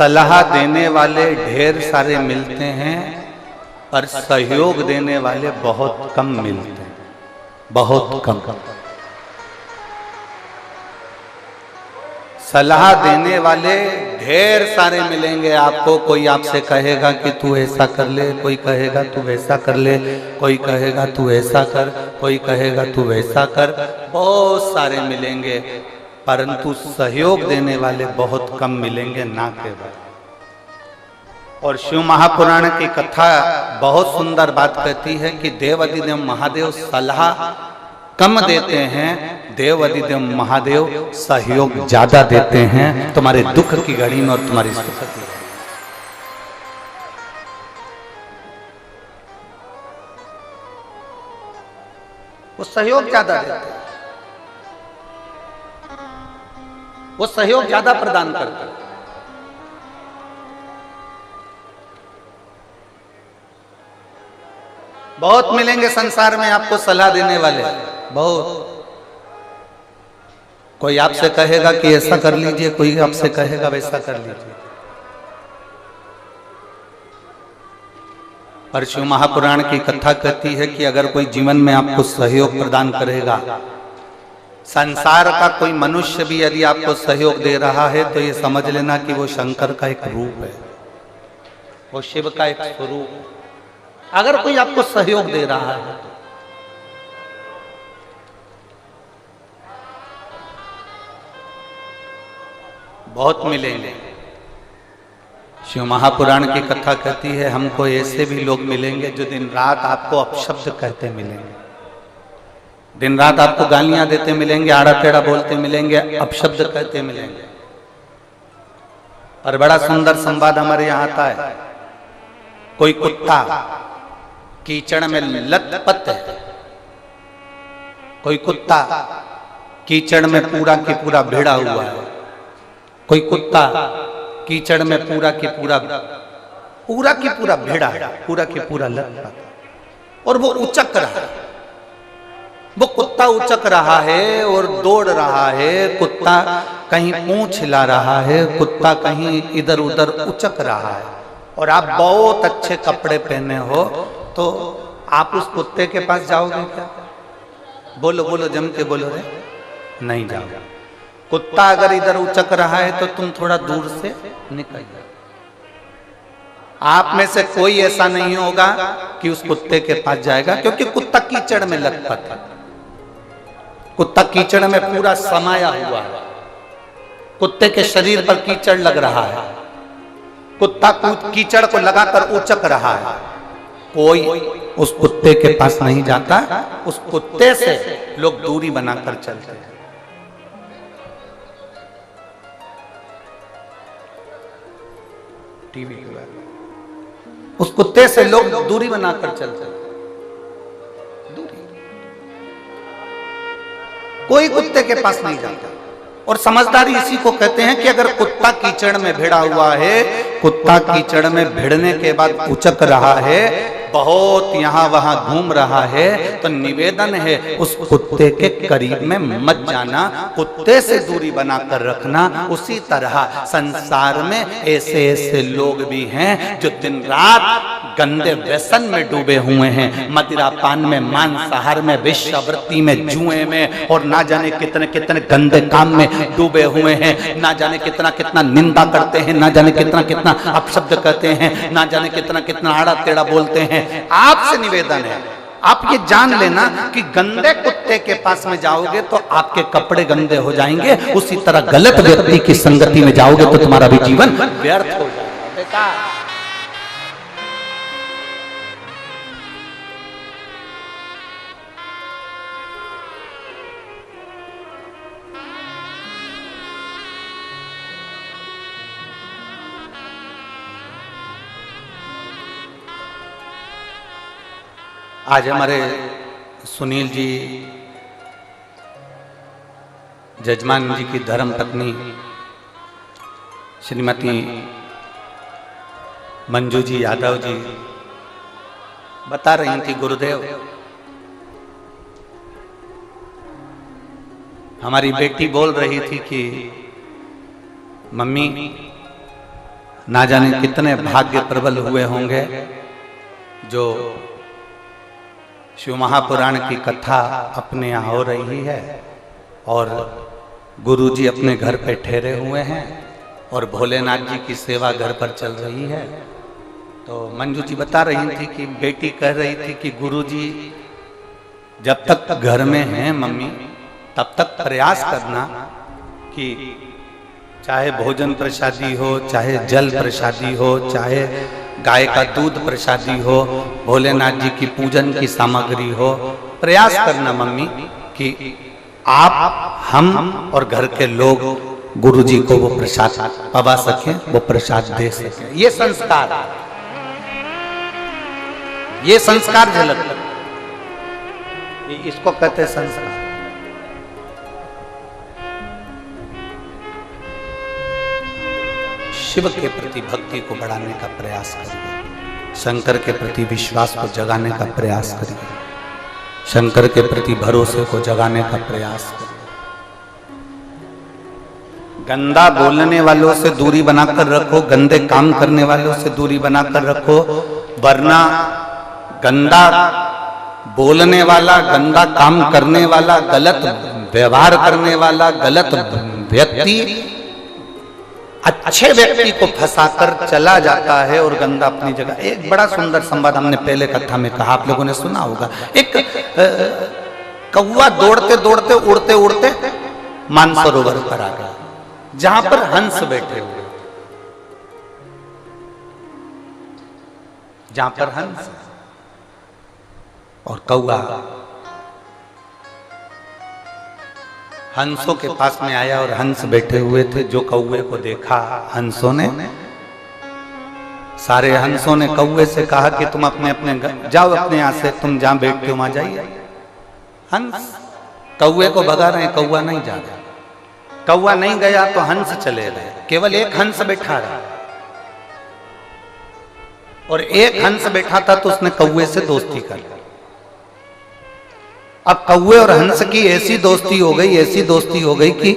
सलाह देने वाले ढेर सारे मिलते हैं पर सहयोग देने वाले बहुत कम मिलते हैं, बहुत कम। सलाह देने वाले ढेर सारे मिलेंगे आपको। कोई आपसे कहेगा कि तू ऐसा कर ले, कोई कहेगा तू वैसा कर ले, कोई कहेगा तू ऐसा कर, कोई कहेगा तू वैसा कर, बहुत सारे मिलेंगे परंतु सहयोग देने वाले बहुत कम मिलेंगे, ना केवल। और शिव महापुराण की कथा बहुत सुंदर बात कहती है कि देव अधिदेव महादेव सलाह कम देते हैं, देव अधिदेव महादेव सहयोग ज्यादा देते हैं तुम्हारे दुख की घड़ी में और तुम्हारी सुख की घड़ी। वो सहयोग ज्यादा देते हैं, वो सहयोग ज्यादा प्रदान करते हैं। बहुत मिलेंगे संसार में आपको सलाह देने वाले, बहुत। कोई आपसे कहेगा कि ऐसा कर लीजिए, कोई आपसे कहेगा वैसा कर लीजिए। पर शिव महापुराण की कथा कहती है कि अगर कोई जीवन में आपको सहयोग प्रदान करेगा, संसार का कोई मनुष्य भी यदि आपको सहयोग दे रहा है तो ये समझ लेना कि वो शंकर का एक रूप है, वो शिव का एक स्वरूप। अगर कोई आपको सहयोग दे रहा है तो बहुत मिलेंगे। शिव महापुराण की कथा कहती है हमको ऐसे भी लोग मिलेंगे जो दिन रात आपको अपशब्द कहते मिलेंगे, दिन रात आपको गालियां देते मिलेंगे, आड़ा टेढ़ा बोलते मिलेंगे, अपशब्द कहते मिलेंगे। और बड़ा सुंदर संवाद हमारे यहाँ आता है। कोई कुत्ता कीचड़ में लथपथ है, कोई कुत्ता कीचड़ में पूरा की पूरा भिड़ा हुआ है, कोई कुत्ता कीचड़ में पूरा की पूरा भिड़ा है, पूरा की पूरा लथपथ, और वो उचक रहा है। वो कुत्ता उचक रहा है और दौड़ रहा है, कुत्ता कहीं पूंछ हिला रहा है, कुत्ता कहीं इधर उधर उचक रहा है। और आप बहुत अच्छे कपड़े पहने हो तो आप उस कुत्ते के पास जाओगे क्या? बोलो बोलो, जम के बोलो रे, नहीं जाओगे। कुत्ता अगर इधर उचक रहा है तो तुम थोड़ा दूर से निकल जाओ। आप में से कोई ऐसा नहीं होगा कि उस कुत्ते के पास जाएगा, क्योंकि कुत्ता कीचड़ में लथपथ है, कुत्ता कीचड़ में पूरा समाया हुआ है, कुत्ते के शरीर पर कीचड़ लग रहा है, कुत्ता कीचड़ को लगाकर उचक रहा है। कोई उस कुत्ते के पास नहीं जाता, उस कुत्ते से लोग दूरी बनाकर चलते हैं। टीवी के बारे, उस कुत्ते से लोग दूरी बनाकर चलते हैं, दूरी। कोई कुत्ते के पास नहीं जाता। और समझदारी इसी को कहते हैं कि अगर कुत्ता कीचड़ में भिड़ा हुआ है, कुत्ता कीचड़ में भिड़ने के बाद उचक रहा है, बहुत यहां वहां घूम रहा है, तो निवेदन है उस कुत्ते के करीब में मत जाना, कुत्ते से दूरी बनाकर रखना। उसी तरह संसार में ऐसे ऐसे लोग भी हैं जो दिन रात गंदे व्यसन में डूबे हुए हैं, मदिरापान में, मांसाहार में, वेश्यावृत्ति में, जुए में, और ना जाने कितने कितने गंदे काम में डूबे हुए हैं। ना जाने कितना कितना निंदा करते हैं, ना जाने कितना कितना अपशब्द कहते हैं, ना जाने कितना कितना आड़ा टेढ़ा बोलते हैं। आपसे निवेदन है, आप ये जान लेना कि गंदे कुत्ते के पास में जाओगे तो आपके कपड़े गंदे हो जाएंगे, उसी तरह गलत व्यक्ति की संगति में जाओगे तो तुम्हारा भी जीवन व्यर्थ हो जाएगा, बेकार। आज हमारे सुनील जी, जजमान जी की धर्म पत्नी श्रीमती मंजू जी यादव जी बता रही थी, गुरुदेव हमारी बेटी बोल रही थी कि मम्मी ना जाने कितने भाग्य प्रबल हुए होंगे जो शिव महापुराण की कथा अपने यहाँ हो रही है और गुरुजी अपने घर पे ठहरे हुए हैं और भोलेनाथ जी की सेवा घर पर चल रही है। तो मंजू जी बता रही थी कि बेटी कह रही थी कि गुरुजी जब तक घर में हैं मम्मी तब तक प्रयास करना कि चाहे भोजन प्रसादी हो, चाहे जल प्रसादी हो, चाहे गाय का दूध प्रसादी हो, भोलेनाथ जी की पूजन की सामग्री हो, प्रयास करना मम्मी कि आप, हम और घर के लोग गुरु जी को वो प्रसाद पवा सके, वो प्रसाद दे सके। ये संस्कार, ये संस्कार झलक, इसको कहते हैं संस्कार। शिव के प्रति भक्ति को बढ़ाने का प्रयास करिए, शंकर के प्रति विश्वास को जगाने का प्रयास करिए, शंकर के प्रति भरोसे को जगाने का प्रयास करिए। गंदा बोलने वालों से दूरी बनाकर रखो, गंदे काम करने वालों से दूरी बनाकर रखो, वरना गंदा बोलने वाला, गंदा काम करने वाला, गलत व्यवहार करने वाला, गलत व्यक्ति अच्छे व्यक्ति को फंसाकर चला जाता है और गंदा अपनी जगह। एक बड़ा सुंदर संवाद हमने पहले कथा में कहा, आप लोगों ने सुना होगा। एक कौवा दौड़ते दौड़ते उड़ते उड़ते मानसरोवर पर आ गया जहां पर हंस बैठे हुए, जहां पर हंस और कौवा हंसों के पास में आया और हंस बैठे हुए थे। जो कौवे को देखा हंसों ने, सारे हंसों ने कौवे से कहा कि तुम अपने अपने जाओ, अपने यहां से तुम जहां बैठते हो वहां जाइए। हंस कौवे को भगा रहे, कौवा नहीं जा रहा। कौवा नहीं गया तो हंस चले गए, केवल एक हंस बैठा रहा और एक हंस बैठा था तो उसने कौवे से दोस्ती कर ली। अब कौवे और हंस की ऐसी दोस्ती हो गई, ऐसी दोस्ती हो गई कि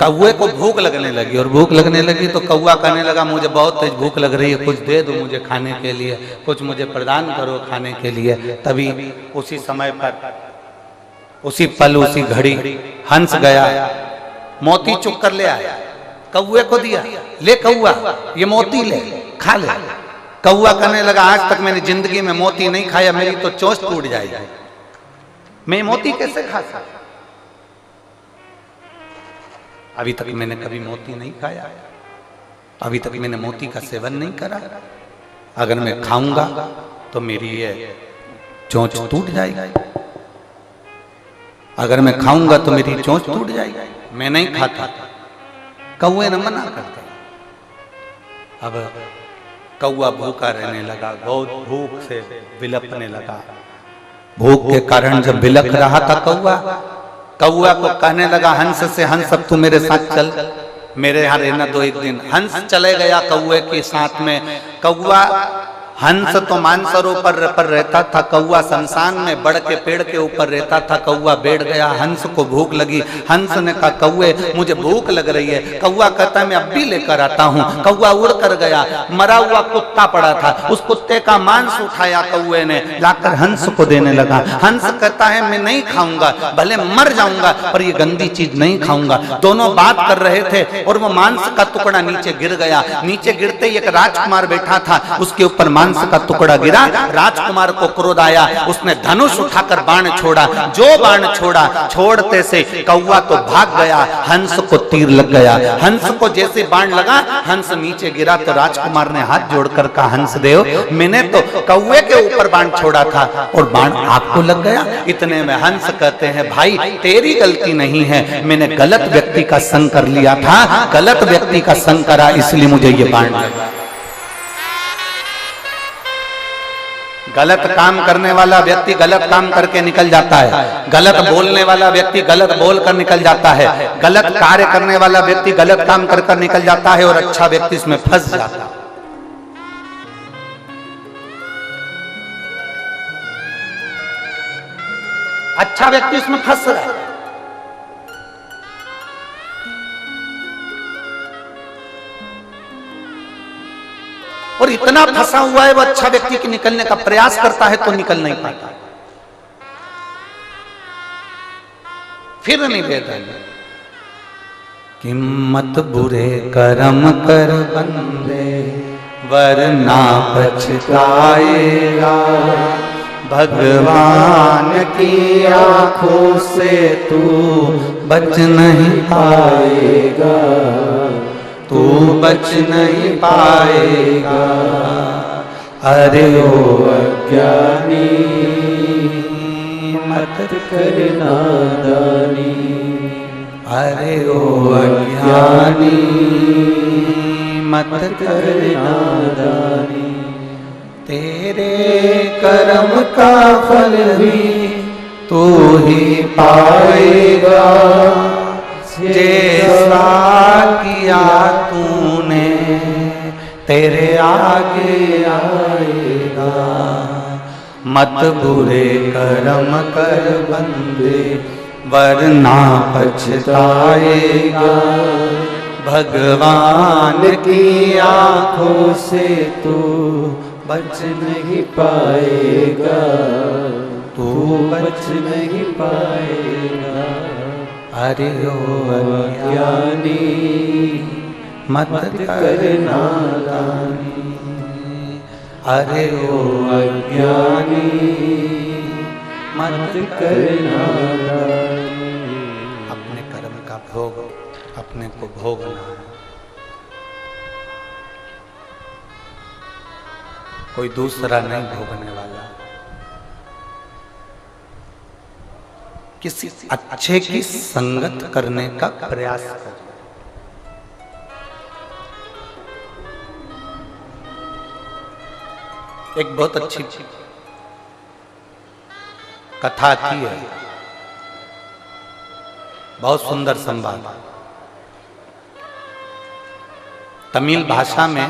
कौवे को भूख लगने लगी और भूख लगने लगी तो कौवा कहने लगा मुझे बहुत तेज भूख लग रही है, कुछ दे दो मुझे खाने के लिए, कुछ मुझे प्रदान करो खाने के लिए। तभी उसी समय पर, उसी पल, उसी घड़ी हंस गया, मोती चुक कर ले आया, कौवे को दिया, ले कौवा ये मोती ले, खा ले। कौवा कहने लगा आज तक मैंने जिंदगी में मोती नहीं खाया, मेरी तो चोंच टूट जाएगी, मैं मोती कैसे खा सकता? अभी तक मैंने कभी मोती नहीं खाया, अभी तक मैंने मोती का सेवन नहीं करा। अगर मैं खाऊंगा तो मेरी ये चोंच टूट जाएगी, अगर मैं खाऊंगा तो मेरी चोंच टूट जाएगी, मैं नहीं खाता। कौवे ने मना कर दिया। अब कौवा भूखा रहने लगा, बहुत भूख से विलपने लगा। भूख के कारण जब बिलख रहा था कौवा, कौवा को कहने लगा हंस से, हंस अब तू मेरे साथ चल, मेरे यहाँ रहना दो एक दिन। हंस चले गया कौवे के साथ में। कौवा, हंस तो मानसरोवर पर रहता था, कौवा शमशान में बड़ के पेड़ के ऊपर रहता था। कौवा बैठ गया, हंस को भूख लगी। हंस ने कहा कौवे मुझे भूख लग रही है। कौवा कहता है मैं अब भी लेकर आता हूँ। कौवा उड़ कर गया, मरा हुआ कुत्ता पड़ा था, उस कुत्ते का मांस उठाया कौवे ने, लाकर हंस को देने लगा। हंस कहता है मैं नहीं खाऊंगा, भले मर जाऊंगा पर ये गंदी चीज नहीं खाऊंगा। दोनों बात कर रहे थे और वो मांस का टुकड़ा नीचे गिर गया। नीचे गिरते ही एक राजकुमार बैठा था, उसके ऊपर मांस का टुकड़ा गिरा। राजकुमार को क्रोध आया, उसने धनुष उठाकर बाण छोड़ा। जो बाण छोड़ा, छोड़ते से कौवा तो भाग गया, हंस को तीर लग गया। हंस को जैसे बाण लगा, हंस नीचे गिरा तो राजकुमार ने हाथ जोड़कर कहा हंस देव, मैंने तो कौवे के ऊपर बाण छोड़ा था और बाण आपको लग गया। इतने में हंस कहते हैं भाई तेरी गलती नहीं है, मैंने गलत व्यक्ति का संग कर लिया था, गलत व्यक्ति का संग करा इसलिए मुझे ये बाण लगा। गलत काम करने वाला व्यक्ति गलत काम करके निकल जाता है, गलत बोलने वाला व्यक्ति गलत बोलकर निकल जाता है, गलत कार्य करने वाला व्यक्ति गलत काम कर निकल जाता है और अच्छा व्यक्ति इसमें फंस जाता है। अच्छा व्यक्ति इसमें फंस रहा है। और इतना फंसा हुआ है वो अच्छा व्यक्ति कि निकलने का प्रयास करता है तो निकल नहीं पाता, फिर निवेदन कि मत बुरे कर्म कर बंदे वरना पछताएगा, भगवान की आंखों से तू बच नहीं पाएगा, तू बच नहीं पाएगा। अरे ओ अज्ञानी मत कर नादानी, अरे ओ अज्ञानी मत कर नादानी, तेरे कर्म का फल भी तू ही पाएगा, जैसा किया तूने तेरे आगे आएगा। मत बुरे कर्म कर बंदे वरना पछताएगा, भगवान की आंखों से तू बच नहीं पाएगा, तू बच नहीं पाएगा। अरे ओ अज्ञानी मत कर नादानी, अरे ओ अज्ञानी मत कर नादानी। अपने कर्म का भोग अपने को भोगना है, कोई दूसरा नहीं भोगने वाला। किसी अच्छे की संगत करने का प्रयास करें। एक बहुत अच्छी कथा आती है, बहुत सुंदर संवाद। तमिल भाषा में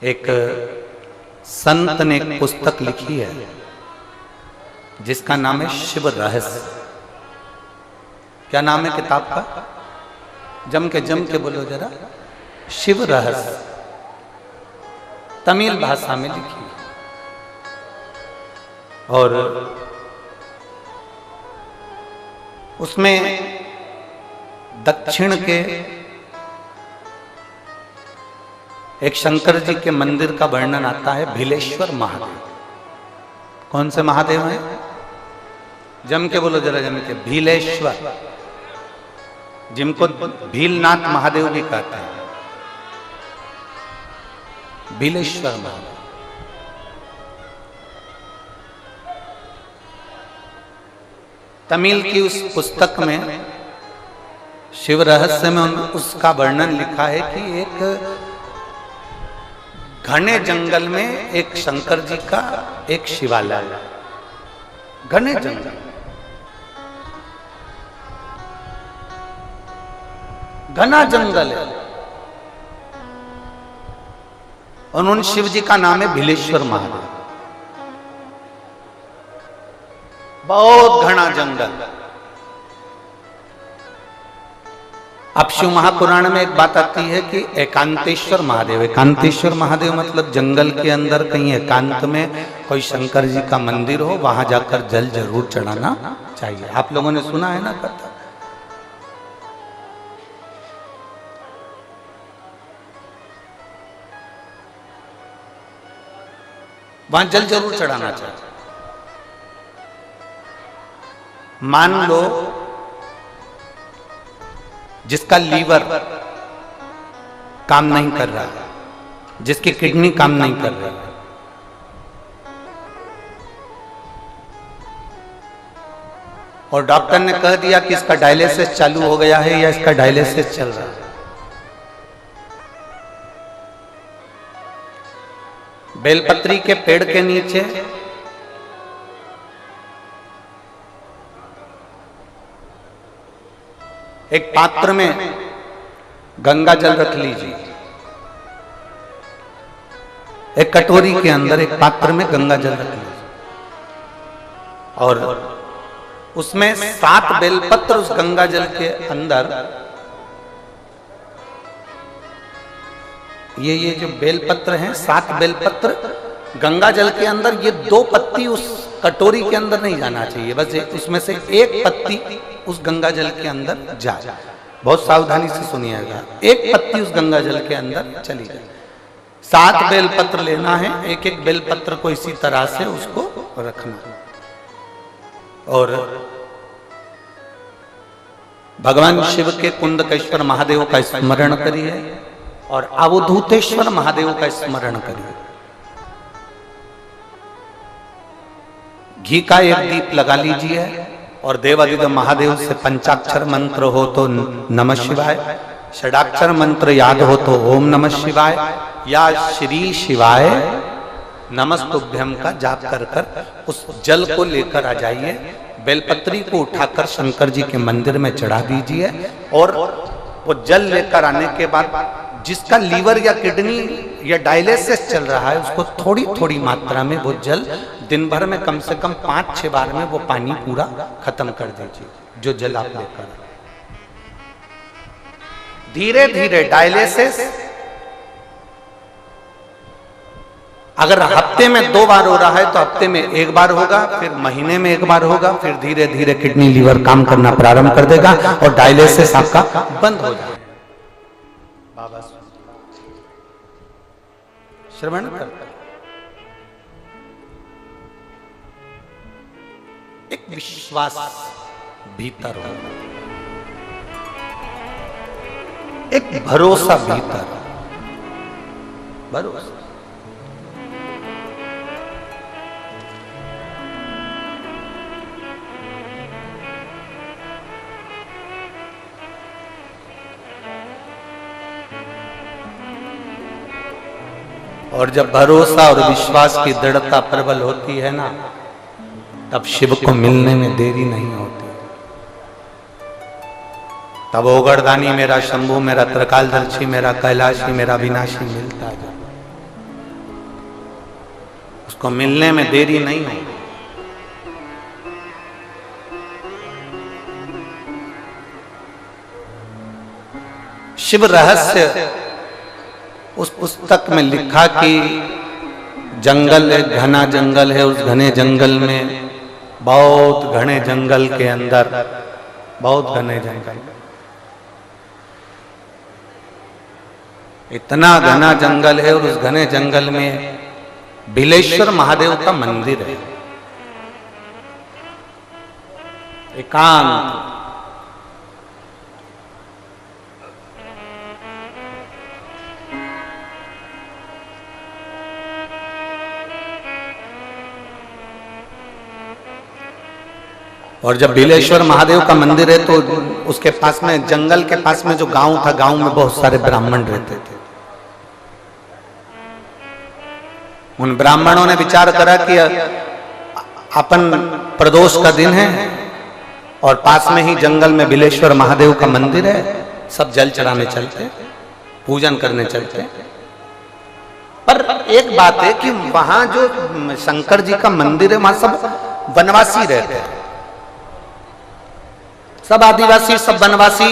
एक संत ने एक पुस्तक लिखी है जिसका नाम है शिव रहस्य। क्या नाम है किताब का? जम के बोलो जरा। शिव रहस्य, तमिल भाषा में लिखी है। और उसमें दक्षिण के एक शंकर जी के मंदिर का वर्णन आता है, भीलेश्वर महादेव। कौन से महादेव हैं? जम के बोलो जरा, जम के। भीलेश्वर, जिनको भीलनाथ महादेव भी कहते हैं, भीलेश्वर महादेव। तमिल की उस पुस्तक में शिव रहस्य में उसका वर्णन लिखा है कि एक घने जंगल में एक शंकर जी का एक शिवालय, घने जंगल, घना जंगल है, और उन शिव जी का नाम है भीलेश्वर महादेव। बहुत घना जंगल। अब शिव महापुराण में एक बात आती है कि एकांतेश्वर महादेव, एकांतेश्वर महादेव मतलब जंगल के अंदर कहीं एकांत में कोई शंकर जी का मंदिर हो, वहां जाकर जल जरूर चढ़ाना चाहिए। आप लोगों ने सुना है ना कथा? वहां जल जरूर चढ़ाना चाहिए। मान लो जिसका लीवर काम नहीं कर रहा है, जिसकी किडनी काम नहीं कर रही है, और डॉक्टर ने कह दिया कि इसका डायलिसिस चालू हो गया है या इसका डायलिसिस चल रहा है। बेलपत्री के पेड़ के नीचे एक पात्र में गंगा जल रख लीजिए, एक कटोरी के अंदर एक पात्र में गंगा जल रख लीजिए, और उसमें 7 बेलपत्र उस गंगा जल के अंदर ये जो बेलपत्र हैं, 7 बेलपत्र गंगा जल के अंदर, ये 2 पत्ती उस कटोरी के अंदर नहीं जाना चाहिए, बस उसमें से 1 पत्ती उस गंगा जल के अंदर जाए। बहुत सावधानी से सुनिएगा, 1 पत्ती उस गंगा जल के अंदर चली जाए। 7 बेलपत्र लेना है, एक एक बेलपत्र को इसी तरह से उसको रखना और भगवान शिव के कुंडकेश्वर महादेव का स्मरण करिए और अवधूतेश्वर महादेव का स्मरण करिए। घी का एक दीप लगा लीजिए और देवादिदेव महादेव से पंचाक्षर मंत्र हो तो नमः शिवाय, षडाक्षर मंत्र याद हो तो ओम नमः शिवाय या श्री शिवाय नमस्तुभ्यम का जाप कर कर उस जल को लेकर आ जाइए। बेलपत्री को उठाकर शंकर जी के मंदिर में चढ़ा दीजिए और वो जल लेकर आने के बाद जिसका लीवर या किडनी या डायलिसिस चल रहा है उसको थोड़ी थोड़ी मात्रा में वो जल दिन भर में कम से कम 5-6 बार में वो पानी पूरा खत्म कर दीजिए जो जल आप लेकर। धीरे धीरे डायलिसिस अगर हफ्ते में 2 बार हो रहा है तो हफ्ते में 1 बार होगा, फिर महीने में 1 बार होगा, फिर धीरे धीरे किडनी लीवर काम करना प्रारंभ कर देगा और डायलिसिस आपका बंद हो जाएगा। बाबा श्रवण करता एक विश्वास भीतर हो, एक भरोसा भीतर, भरोसा। और जब भरोसा और विश्वास की दृढ़ता प्रबल होती है ना, तब शिव को मिलने में देरी नहीं होती। तब ओगरदानी मेरा शंभु, मेरा त्रिकालदर्शी, मेरा कैलाशी, मेरा विनाशी मिलता है। उसको मिलने में देरी नहीं होती। शिव रहस्य उस पुस्तक में लिखा कि जंगल एक घना जंगल है, उस घने जंगल में बहुत घने जंगल के अंदर बहुत घने जंगल, इतना घना जंगल है और उस घने जंगल में बिलेश्वर महादेव का मंदिर है, एकांत। और जब बिलेश्वर महादेव का मंदिर है तो उसके पास में, जंगल के पास में जो गांव था, गांव में बहुत सारे ब्राह्मण रहते थे। उन ब्राह्मणों ने विचार करा कि अपन प्रदोष का दिन है और पास में ही जंगल में बिलेश्वर महादेव का मंदिर है, सब जल चढ़ाने चलते, पूजन करने चलते। पर एक बात है कि वहां जो शंकर जी का मंदिर है वहां सब वनवासी रहते हैं, सब आदिवासी, सब वनवासी,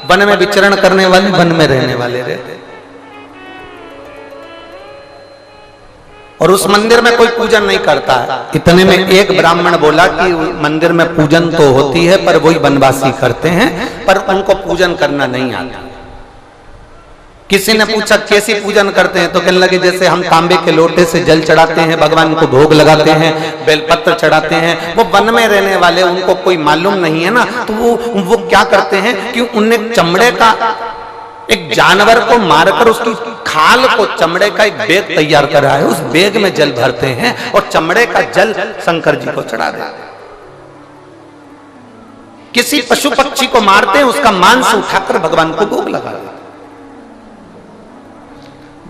वन में विचरण करने वाले, वन में रहने वाले रहते। और उस मंदिर में कोई पूजन नहीं करता है। इतने में एक ब्राह्मण बोला कि मंदिर में पूजन तो होती है पर वही वनवासी करते हैं, पर उनको पूजन करना नहीं आता। किसी ने पूछा कैसी पूजन करते हैं, तो कहने लगे जैसे हम तांबे के लोटे से जल चढ़ाते हैं, भगवान को भोग लगाते हैं, बेलपत्र चढ़ाते हैं। वो वन में रहने वाले, उनको कोई मालूम नहीं है ना, तो वो क्या करते हैं कि उनने चमड़े का एक जानवर को मारकर उसकी खाल को, चमड़े का एक बैग तैयार करा है, उस बैग में जल भरते हैं और चमड़े का जल शंकर जी को चढ़ा देते हैं। किसी पशु पक्षी को मारते हैं, उसका मांस उठाकर भगवान को भोग लगा देते हैं।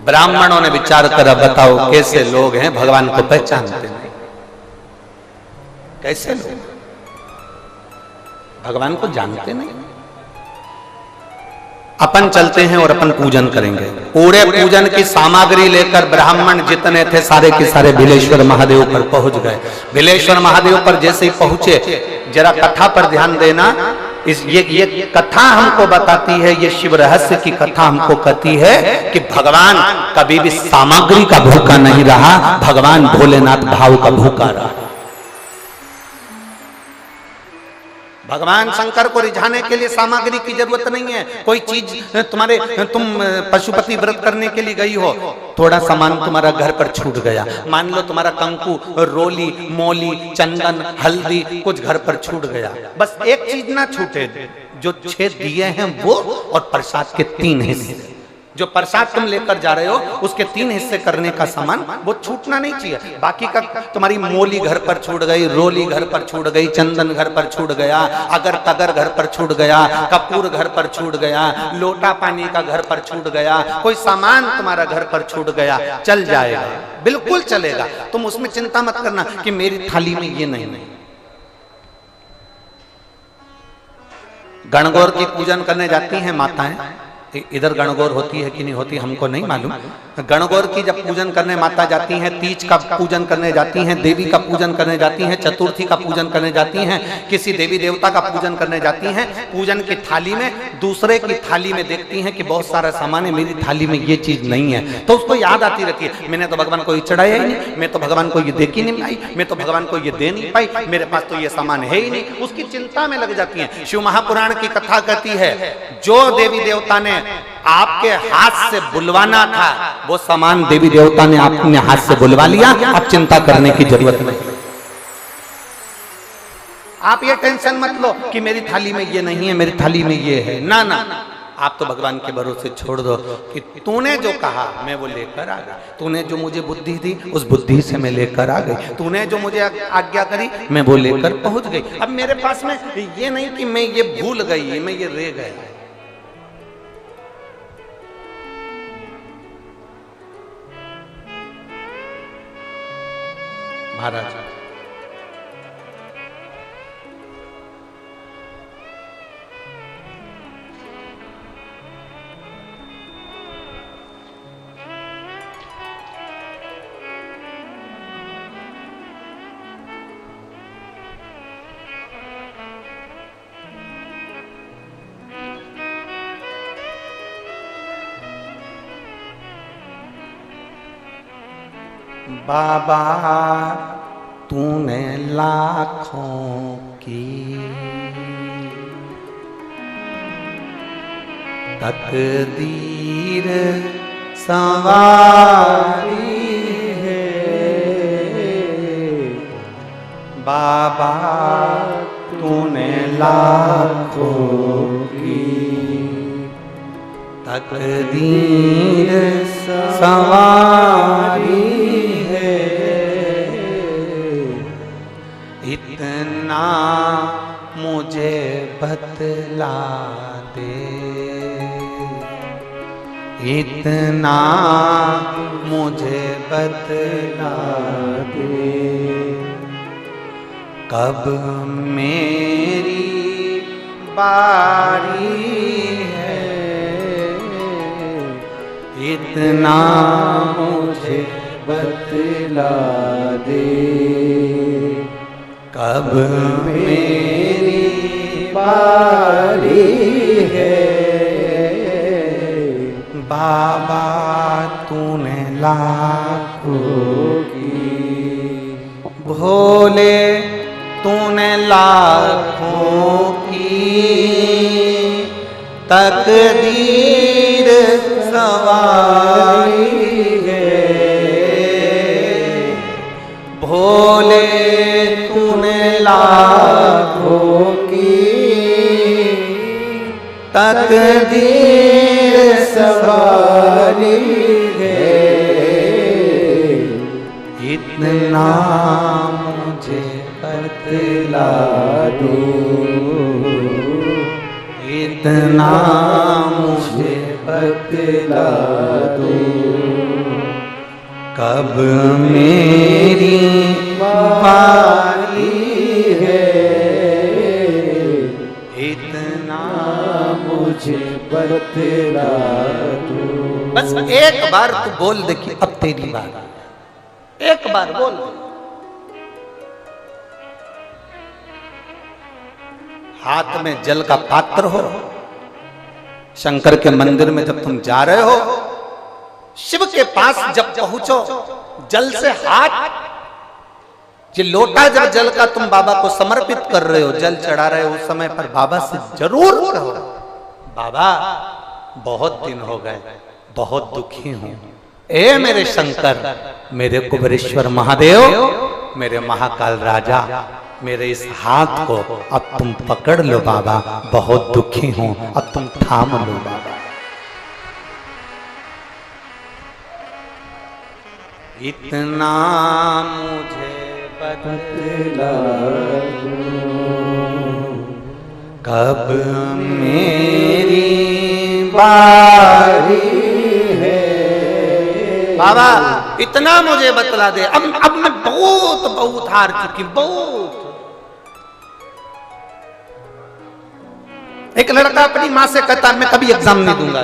ब्राह्मणों ने विचार करा, बताओ कैसे लोग हैं, भगवान को पहचानते नहीं, कैसे लोग भगवान को जानते नहीं। अपन चलते हैं और अपन पूजन करेंगे, पूरे पूजन की सामग्री लेकर ब्राह्मण जितने थे सारे के सारे बिलेश्वर महादेव पर पहुंच गए। बिलेश्वर महादेव पर जैसे ही पहुंचे, जरा कथा पर ध्यान देना, ये कथा हमको बताती है, ये शिव रहस्य की कथा हमको कहती है कि भगवान कभी भी सामग्री का भूखा नहीं रहा, भगवान भोलेनाथ भाव का भूखा रहा। भगवान शंकर को रिझाने के लिए सामग्री की जरूरत नहीं है। कोई चीज तुम पशुपति व्रत करने के लिए गई हो, थोड़ा सामान तुम्हारा घर पर छूट गया, मान लो तुम्हारा कंकु, रोली, मोली, चंदन, हल्दी कुछ घर पर छूट गया, बस एक चीज ना छूटे, जो 6 दिए हैं वो और प्रसाद के 3 हिस्से। जो प्रसाद तुम लेकर जा रहे हो उसके 3 हिस्से करने का सामान वो छूटना नहीं चाहिए। बाकी का तुम्हारी मोली घर पर छूट गई, रोली घर पर छूट गई, चंदन घर पर छूट गया, अगर तगर घर पर छूट गया, कपूर घर पर छूट गया, लोटा पानी का घर पर छूट गया, कोई सामान तुम्हारा घर पर छूट गया, चल जाएगा, बिल्कुल चलेगा। तुम उसमें चिंता मत करना कि मेरी थाली में ये नहीं। गणगौर की पूजन करने जाती हैं माताएं, इधर गणगौर होती है कि नहीं होती हमको नहीं मालूम। गणगौर की जब पूजन करने माता जाती हैं, तीज का पूजन करने जाती हैं, देवी का पूजन करने जाती हैं, चतुर्थी का पूजन करने जाती हैं, किसी देवी देवता का पूजन करने जाती हैं, पूजन की थाली में दूसरे की थाली में देखती हैं कि बहुत सारा सामान है, मेरी थाली में ये चीज नहीं है, तो उसको याद आती रहती है, मैंने तो भगवान को ये चढ़ाया ही नहीं, मैं तो भगवान को ये दे ही नहीं पाई, मैं तो भगवान को ये दे नहीं पाई, मेरे पास तो ये सामान है ही नहीं, उसकी चिंता में लग जाती है। शिव महापुराण की कथा कहती है, जो देवी देवता ने आपके हाथ से बुलवाना था वो सामान देवी देवता ने अपने हाथ से बुलवा लिया, अब चिंता करने की जरूरत नहीं। आप ये टेंशन मत लो कि मेरी थाली में ये नहीं है, मेरी थाली में ये है, ना ना, आप तो भगवान के भरोसे छोड़ दो कि तूने जो कहा मैं वो लेकर आ गई, तूने जो मुझे बुद्धि दी उस बुद्धि से मैं लेकर आ गई, तूने जो मुझे आज्ञा करी मैं वो लेकर पहुंच गई। अब मेरे पास में ये नहीं कि मैं ये भूल गई, मैं ये रह गया। महाराज बाबा तूने लाखों की तकदीर संवारी है, बाबा तूने लाखों की तकदीर संवारी है, इतना मुझे बतला दे, इतना मुझे बतला दे, कब मेरी बारी है, इतना मुझे बतला दे, कब मेरी बारी है, बाबा तूने लाखों की, भोले तूने लाखों की तकदीर सवारी है, भोले तूने लाखों की तकदीर सवारी है, इतना मुझे बतला दो, इतना मुझे बतला दो, कब मेरी बारी है, इतना मुझे बतला दो। बस एक बार तू बोल दे कि अब तेरी बात, एक बार बोल दे। हाथ में जल का पात्र हो, शंकर के मंदिर में जब तुम जा रहे हो, शिव के पास जब पहुंचो, जल से हाथ, ये लोटा जब जल का तुम बाबा को समर्पित कर रहे हो, जल चढ़ा रहे हो, उस समय पर बाबा से जरूर कहो, बाबा बहुत दिन हो गए, बहुत दुखी हूं, ए मेरे शंकर, मेरे कुबेरेश्वर महादेव, मेरे महाकाल राजा, मेरे इस हाथ को अब तुम पकड़ लो बाबा, बहुत दुखी हूं, अब तुम थाम लो बाबा। इतना मुझे बतला कब मेरी बारी है, बाबा इतना मुझे बतला दे, अब मैं बहुत हार चुकी, बहुत। एक लड़का अपनी माँ से कहता मैं कभी एग्जाम नहीं दूंगा,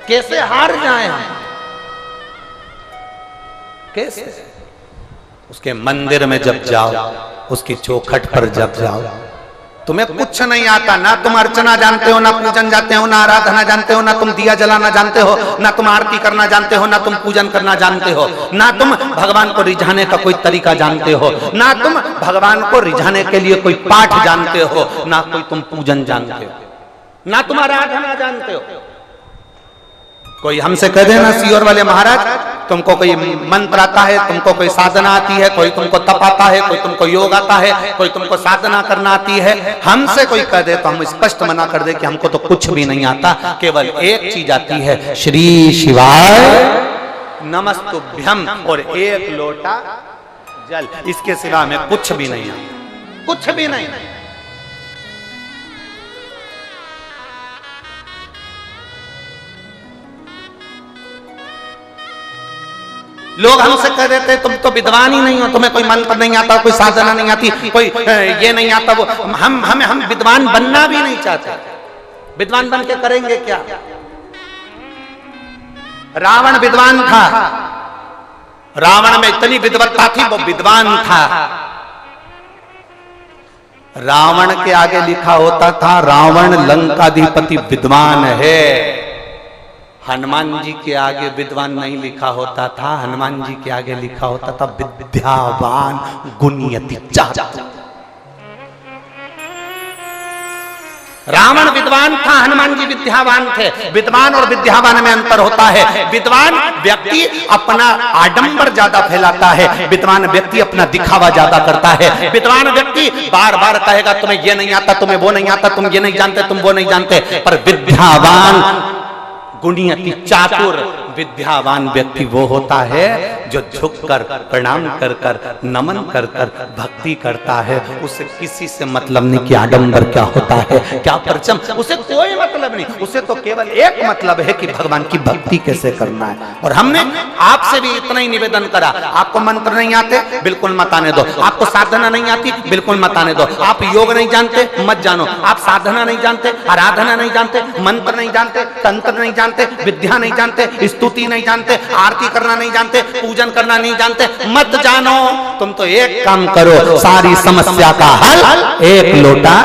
कैसे हार जाए हम, कैसे। उसके मंदिर में जब जाओ, उसकी चौखट पर जब जाओ, तुम्हें कुछ नहीं आता, ना तुम अर्चना जानते हो, ना पूजन जानते हो, ना आराधना जानते हो, ना तुम दिया जलाना जानते हो, ना तुम आरती करना जानते हो, ना तुम पूजन करना जानते हो, ना तुम भगवान को रिझाने का कोई तरीका जानते हो, ना तुम भगवान को रिझाने के लिए कोई पाठ जानते हो, ना कोई तुम पूजन जानते हो, ना तुम आराधना जानते हो। कोई हमसे कह देना सीओर वाले महाराज तुमको कोई मंत्र आता है, तुमको कोई साधना आती है, कोई तुमको तप आता है, कोई तुमको योग आता है, कोई तुमको साधना करना आती है, हमसे कोई कह दे तो हम स्पष्ट मना कर दे कि हमको तो कुछ भी नहीं आता, केवल एक चीज आती है, श्री शिवाय नमस्तुभ्यम और एक लोटा जल, इसके सिवा में कुछ भी नहीं आता, कुछ भी नहीं। लोग हमसे कह देते तुम तो विद्वान ही नहीं हो, तुम्हें कोई मंत्र नहीं आता, कोई साधना नहीं आती, कोई ये नहीं आता, वो हम विद्वान बनना भी नहीं चाहते। विद्वान बन के करेंगे क्या? रावण विद्वान था, रावण में इतनी विद्वत्ता थी, वो विद्वान था। रावण के आगे लिखा होता था रावण लंकाधिपति विद्वान है। हनुमान जी के आगे विद्वान नहीं लिखा होता था, हनुमान जी के आगे लिखा होता था विद्यावान गुणयति चातुर। रावण विद्वान था, हनुमान जी विद्यावान थे। विद्वान और विद्यावान में अंतर होता है। विद्वान व्यक्ति अपना आडंबर ज्यादा फैलाता है, विद्वान व्यक्ति अपना दिखावा ज्यादा करता है। विद्वान व्यक्ति बार बार कहेगा तुम्हें ये नहीं आता, तुम्हें वो नहीं आता, तुम ये नहीं जानते, तुम वो नहीं जानते। पर विद्यावान गुणयति चातुर, विद्यावान व्यक्ति वो होता है जो झुककर प्रणाम कर कर नमन कर कर भक्ति करता है। उसे किसी से मतलब नहीं कि आडंबर क्या होता है, क्या परचम, उसे कोई मतलब नहीं। उसे तो केवल एक मतलब है कि भगवान की भक्ति कैसे करना है। और हमने आपसे भी इतना ही निवेदन करा, आपको मंत्र नहीं आते बिल्कुल मत आने दो, आपको साधना नहीं आती बिल्कुल मत आने दो, आप योग नहीं जानते मत जानो, आप साधना नहीं जानते, आराधना नहीं जानते, मंत्र नहीं जानते, तंत्र नहीं जानते, विद्या नहीं जानते, स्तुति नहीं जानते, आरती करना नहीं जानते, पूजन करना नहीं जानते, मत जानो। तुम तो एक काम करो, सारी समस्या का हल एक लोटा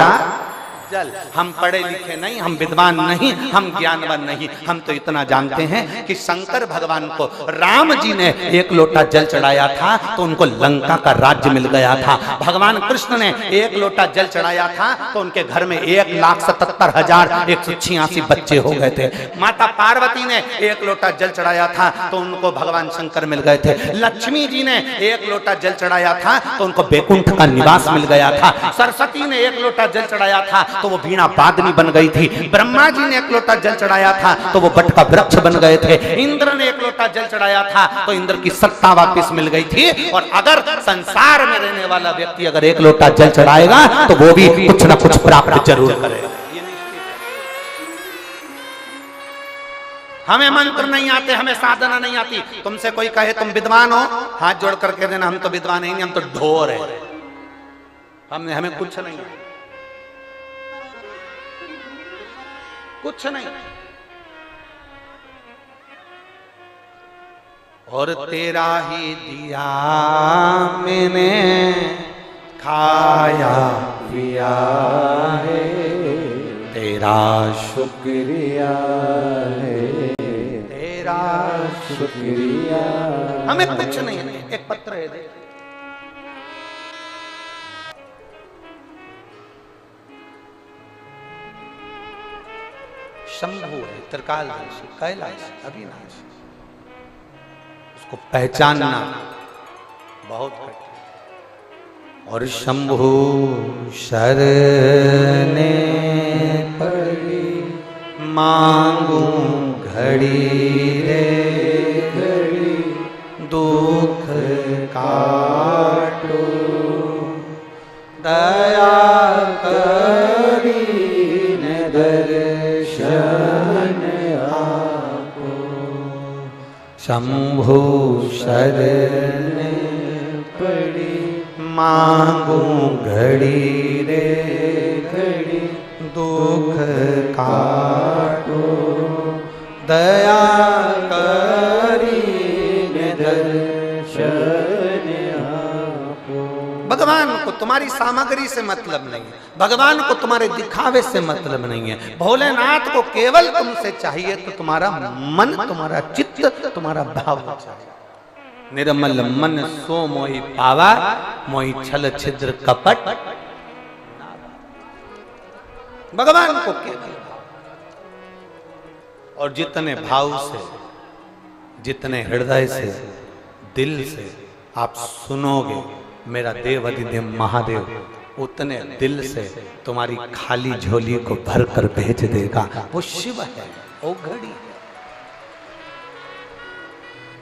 जल। हम पढ़े लिखे नहीं, हम विद्वान नहीं, हम ज्ञानवान नहीं, हम तो इतना जानते हैं कि शंकर भगवान को राम जी ने एक लोटा जल चढ़ाया था तो उनको लंका का राज्य मिल गया था। भगवान कृष्ण ने एक लोटा जल चढ़ाया था तो उनके घर में 1,77,186 बच्चे हो गए थे। माता पार्वती ने एक लोटा जल चढ़ाया था तो उनको भगवान शंकर मिल गए थे। लक्ष्मी जी ने एक लोटा जल चढ़ाया था तो उनको बैकुंठ का निवास मिल गया था। सरस्वती ने एक लोटा जल चढ़ाया था तो वो वीणा वादनी बन गई थी। ब्रह्मा जी ने एक लोटा जल चढ़ाया था तो वो बट का वृक्ष बन गए थे। इंद्र ने एक लोटा जल चढ़ाया था तो इंद्र की सत्ता वापस मिल गई थी। और अगर संसार में रहने वाला व्यक्ति अगर एक लोटा जल चढ़ाएगा तो वो भी कुछ ना कुछ प्राप्त जरूर करेगा। हमें मंत्र नहीं आते, हमें साधना नहीं आती। तुमसे कोई कहे तुम विद्वान हो, हाथ जोड़ करके देना हम तो विद्वान नहीं, हम तो ढोर है, हमें कुछ नहीं, कुछ नहीं। और तेरा ही दिया मैंने खाया पिया है, तेरा शुक्रिया है, तेरा शुक्रिया। हमें कुछ नहीं है। एक पत्र है दे। शंभु है, त्रिकालदर्शी, कैलाश, अविनाशी। उसको पहचानना बहुत कठिन। और शंभु शरणे पड़ी मांगू घड़ी रे घड़ी, दुख काटो दया करी ने दर्शन आपो। शंभु शरणे पड़ी मांगू घड़ी रे घड़ी, दुख काटो दया करी ने दर्शन आपो। भगवान को तुम्हारी सामग्री से मतलब नहीं है, भगवान को तुम्हारे दिखावे से मतलब नहीं है। भोलेनाथ को केवल तुमसे चाहिए तो तुम्हारा मन, तुम्हारा चित्त, तुम्हारा भाव चाहिए। निर्मल मन सो मोहि पावा, मोहि छल छिद्र कपट। भगवान को केवल, और जितने भाव से, जितने हृदय से, दिल से आप सुनोगे मेरा देव अधिदेव महादेव, उतने दिल से तुम्हारी खाली झोली को भर कर भेज देगा। वो शिव है, वो घड़ी है।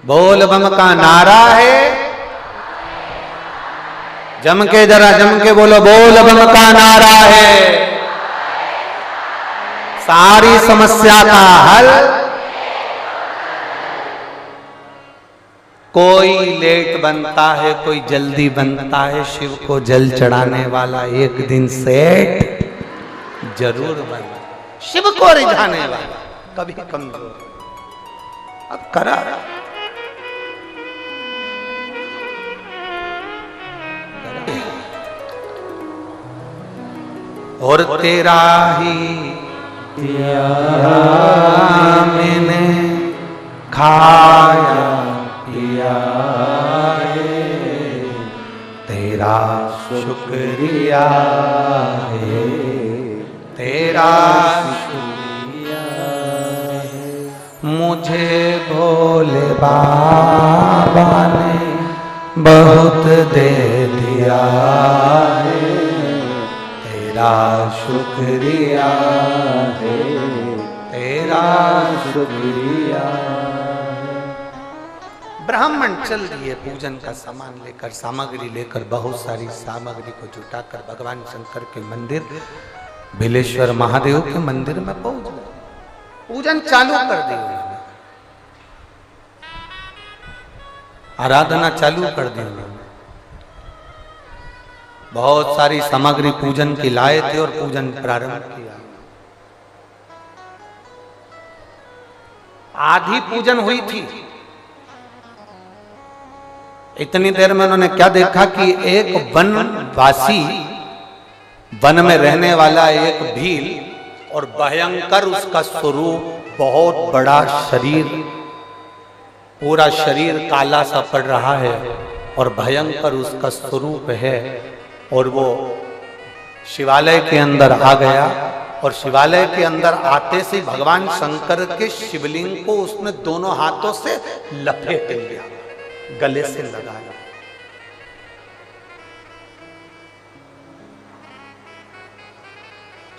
बोल बम का नारा है, जम के जरा जम के बोलो, बोल बम का नारा है। सारी समस्या का हल, कोई लेट बनता है, कोई जल्दी बनता है, शिव को जल चढ़ाने वाला एक दिन सेठ जरूर बना। शिव को रिझाने वाला कभी कमजोर। अब करा और तेरा ही दिया मैंने खाया पिया है, तेरा शुक्रिया है, तेरा शुक्रिया है। मुझे भोले बाबा ने बहुत दे दिया है, तेरा शुक्रिया है, तेरा शुक्रिया। ब्राह्मण चल दिए पूजन का सामान लेकर, सामग्री लेकर, बहुत सारी सामग्री को जुटाकर भगवान शंकर के मंदिर बिलेश्वर महादेव के मंदिर में पहुंच गए। पूजन चालू कर दी, आराधना चालू कर दी। बहुत सारी सामग्री पूजन की लाए थे और पूजन प्रारंभ किया। आधी पूजन हुई थी। इतनी देर में उन्होंने क्या देखा कि एक वनवासी, वन में रहने वाला एक भील, और भयंकर उसका स्वरूप, बहुत बड़ा शरीर, पूरा शरीर काला सा पड़ रहा है और भयंकर उसका स्वरूप है। और वो शिवालय के अंदर आ गया और शिवालय के अंदर आते से भगवान शंकर के शिवलिंग को उसने दोनों हाथों से लपेट लिया, गले से लगाया।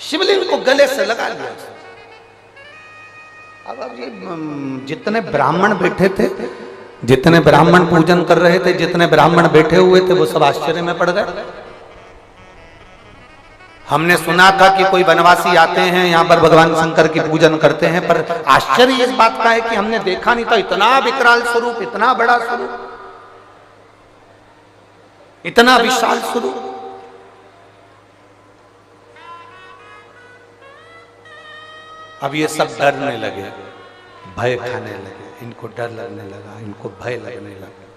शिवलिंग को गले से लगा लिया। अब ये जितने ब्राह्मण बैठे थे, जितने ब्राह्मण पूजन कर रहे थे, जितने ब्राह्मण बैठे हुए थे, वो सब आश्चर्य में पड़ गए। हमने सुना था कि कोई वनवासी आते हैं यहाँ पर भगवान शंकर की पूजन करते हैं, पर आश्चर्य इस बात का है कि हमने देखा नहीं था इतना विकराल स्वरूप, इतना बड़ा स्वरूप, इतना विशाल स्वरूप। अब ये सब डरने लगे, भय खाने लगे, इनको डर लगने लगा, इनको भय लगने लगा।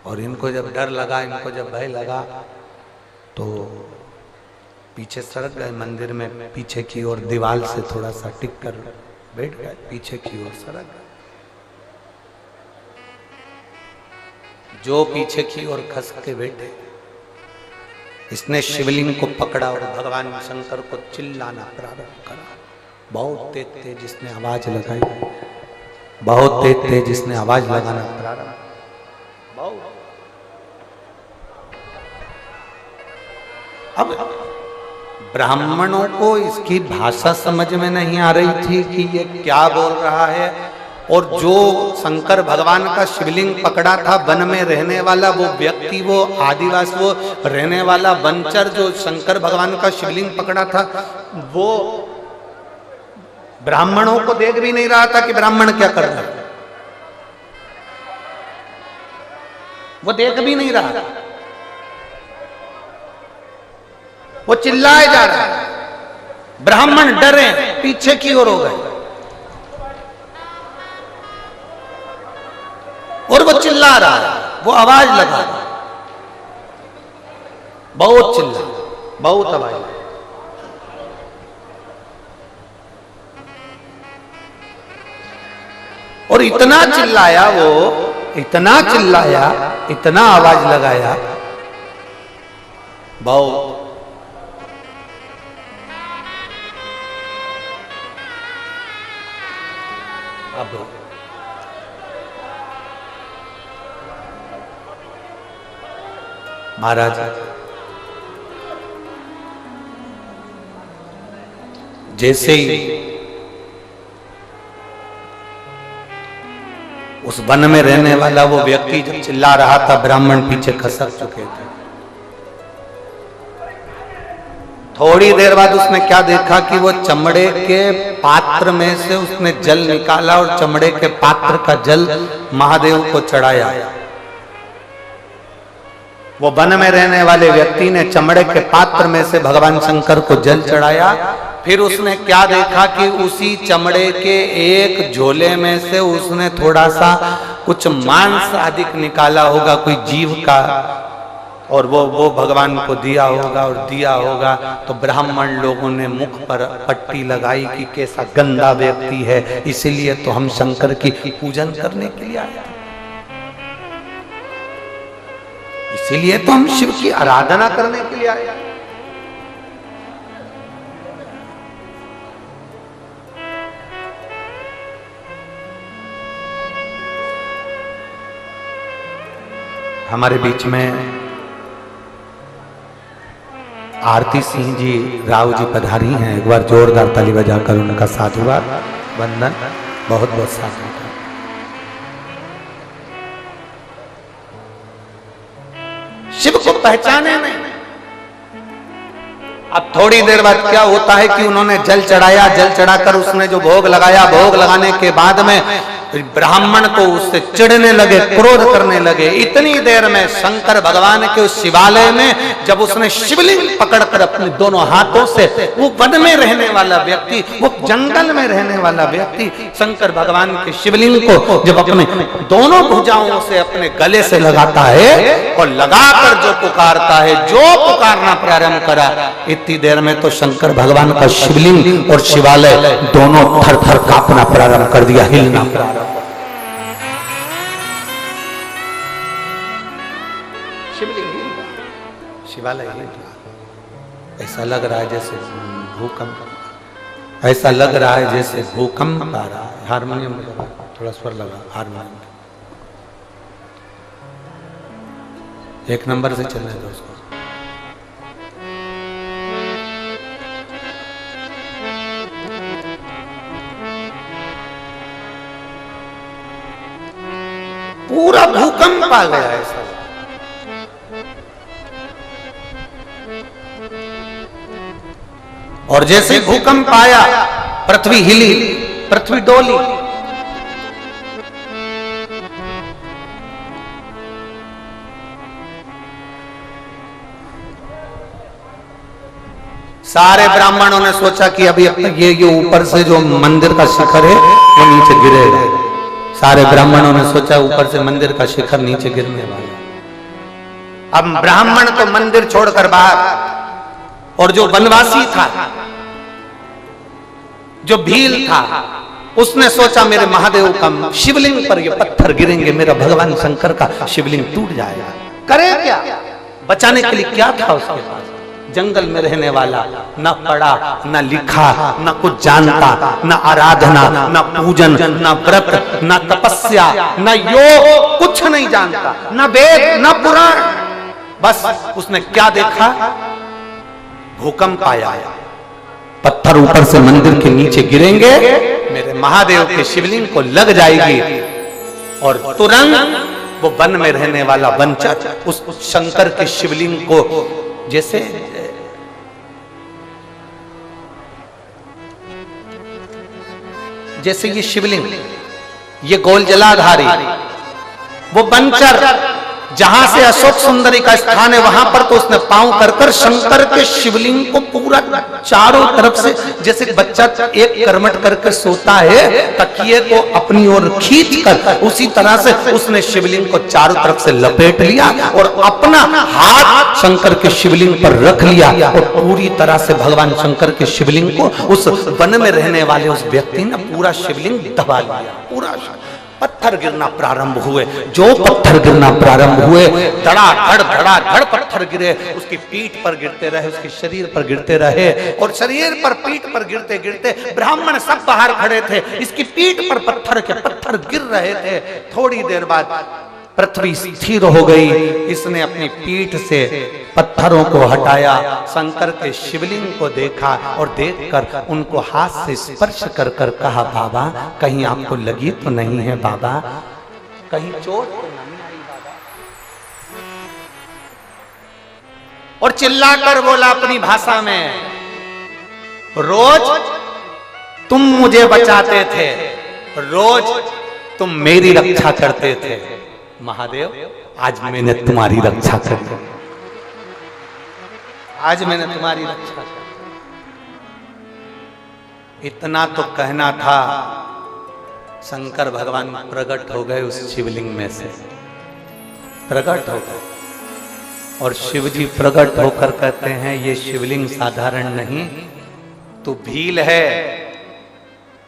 और इनको जब डर लगा, इनको जब भय लगा, तो पीछे सरक गए मंदिर में, पीछे की ओर दीवार से थोड़ा सा टिक कर बैठ गए, पीछे की ओर सरक गए। जो पीछे की ओर खस के बैठे, इसने शिवलिंग को पकड़ा और भगवान शंकर को चिल्लाना प्रारंभ करा। बहुत तेज तेज इसने आवाज लगाई, बहुत तेज तेज इसने आवाज लगाना प्रारंभ। अब ब्राह्मणों को इसकी भाषा समझ में नहीं आ रही थी कि ये क्या बोल रहा है। और जो शंकर भगवान का शिवलिंग पकड़ा था, वन में रहने वाला वो व्यक्ति, वो आदिवासी, वो रहने वाला वनचर जो शंकर भगवान का शिवलिंग पकड़ा था, वो ब्राह्मणों को देख भी नहीं रहा था कि ब्राह्मण क्या कर रहे हैं। वो देख भी नहीं रहा, वो चिल्लाए जा रहा है। ब्राह्मण डरे, पीछे की ओर हो गए और वो चिल्ला रहा है, वो आवाज लगा रहा है, बहुत चिल्ला, बहुत आवाज। और इतना चिल्लाया वो, इतना चिल्लाया, इतना आवाज लगाया, बहुत। अब महाराज जैसे ही उस वन में रहने वाला वो व्यक्ति जब चिल्ला रहा था, ब्राह्मण पीछे खसक चुके थे। थोड़ी देर बाद उसने क्या देखा कि वो चमड़े के पात्र में से उसने जल निकाला और चमड़े के पात्र का जल महादेव को चढ़ाया। वो वन में रहने वाले व्यक्ति ने चमड़े के पात्र में से भगवान शंकर को जल चढ़ाया। फिर उसने क्या देखा कि उसी चमड़े के एक झोले में से उसने थोड़ा सा कुछ मांस आदि निकाला होगा, कोई जीव का, और वो भगवान को दिया होगा। और दिया होगा तो ब्राह्मण लोगों ने मुख पर पट्टी लगाई कि कैसा गंदा व्यक्ति है, इसीलिए तो हम शंकर की पूजन करने के लिए आए थे, इसीलिए तो हम शिव की आराधना करने के लिए आए। हमारे बीच में आरती सिंह जी राव जी पधारी हैं। एक बार जोरदार ताली बजाकर उनका साधुवाद वंदन, बहुत बहुत साधुवाद। शिव को पहचाने नहीं। अब थोड़ी देर बाद क्या होता है कि उन्होंने जल चढ़ाया, जल चढ़ाकर उसने जो भोग लगाया, भोग लगाने के बाद में ब्राह्मण को उससे चिढ़ने लगे, क्रोध करने लगे। इतनी देर में शंकर भगवान के उस शिवालय में जब उसने शिवलिंग पकड़कर अपने दोनों हाथों से, वो वन में रहने वाला व्यक्ति, वो जंगल में रहने वाला व्यक्ति शंकर भगवान के शिवलिंग को जब अपने दोनों भुजाओं से अपने गले से लगाता है और लगाकर जो पुकारता है, जो पुकारना प्रारंभ करा, इतनी देर में तो शंकर भगवान का शिवलिंग और शिवालय दोनों थर थर कांपना प्रारंभ कर दिया, हिलना प्रारंभ। शिवालय ऐसा लग रहा है जैसे भूकंप, ऐसा लग रहा है जैसे भूकंप आ रहा है। हारमोनियम थोड़ा स्वर लगा, हारमोनियम एक नंबर से चलने दो उसको। पूरा भूकंप आ गया ऐसा। और जैसे भूकंप आया, पृथ्वी हिली, पृथ्वी डोली। सारे ब्राह्मणों ने सोचा कि अभी ये ऊपर से जो मंदिर का शिखर है वो नीचे गिरेगा। सारे ब्राह्मणों ने सोचा ऊपर से मंदिर का शिखर नीचे गिरने वाला। अब ब्राह्मण तो मंदिर छोड़कर बाहर, और जो वनवासी था, जो भील था, उसने सोचा मेरे महादेव का शिवलिंग पर ये पत्थर गिरेंगे, मेरा भगवान शंकर का शिवलिंग टूट जाएगा। करे क्या? बचाने के लिए क्या था उसके पास? जंगल में रहने वाला, न पढ़ा न लिखा, न कुछ जानता, न आराधना, न पूजन, न व्रत, न तपस्या, न योग, कुछ नहीं जानता, न वेद न पुराण। बस उसने क्या देखा? भूकंप आया, पत्थर ऊपर से मंदिर के नीचे गिरेंगे, मेरे महादेव के शिवलिंग को लग जाएगी, और तुरंत वो वन में रहने वाला वनचर उस शंकर के शिवलिंग को, जैसे ये शिवलिंग, ये गोल जलाधारी, वो वनचर जहां से अशोक सुंदरी का स्थान है वहां पर तो उसने पांव कर शंकर के शिवलिंग को पूरा चारों तरफ से, जैसे बच्चा एक करमट करके सोता है तकिए को अपनी ओर खींच कर, उसी तरह से उसने शिवलिंग को चारों तरफ से लपेट लिया और अपना हाथ शंकर के शिवलिंग पर रख लिया, और पूरी तरह से भगवान शंकर के शिवलिंग को उस वन में रहने वाले उस व्यक्ति ने पूरा शिवलिंग दबा लिया। पूरा पत्थर गिरना प्रारंभ हुए, जो पत्थर गिरना प्रारंभ हुए, धड़ाधड़ पत्थर गिरे, उसकी पीठ पर गिरते रहे, उसके शरीर पर गिरते रहे, और शरीर पर पीठ पर गिरते गिरते ब्राह्मण सब बाहर खड़े थे, इसकी पीठ पर पत्थर के पत्थर गिर रहे थे। थोड़ी देर बाद पृथ्वी स्थिर हो गई, इसने अपनी पीठ से पत्थरों को हटाया, शंकर के शिवलिंग को देखा, और देखकर उनको हाथ से स्पर्श कर कर कहा, बाबा कहीं आपको लगी तो नहीं है बाबा, कहीं चोट तो नहीं आई बाबा? और चिल्लाकर बोला अपनी भाषा में, रोज तुम मुझे बचाते थे, रोज तुम मेरी रक्षा करते थे, महादेव आज मैंने तुम्हारी रक्षा करी, आज मैंने तुम्हारी रक्षा करी। इतना तो कहना था, शंकर भगवान प्रकट हो गए उस शिवलिंग में से, प्रकट हो गए, और शिव जी प्रकट होकर कहते हैं ये शिवलिंग साधारण नहीं, तू भील है,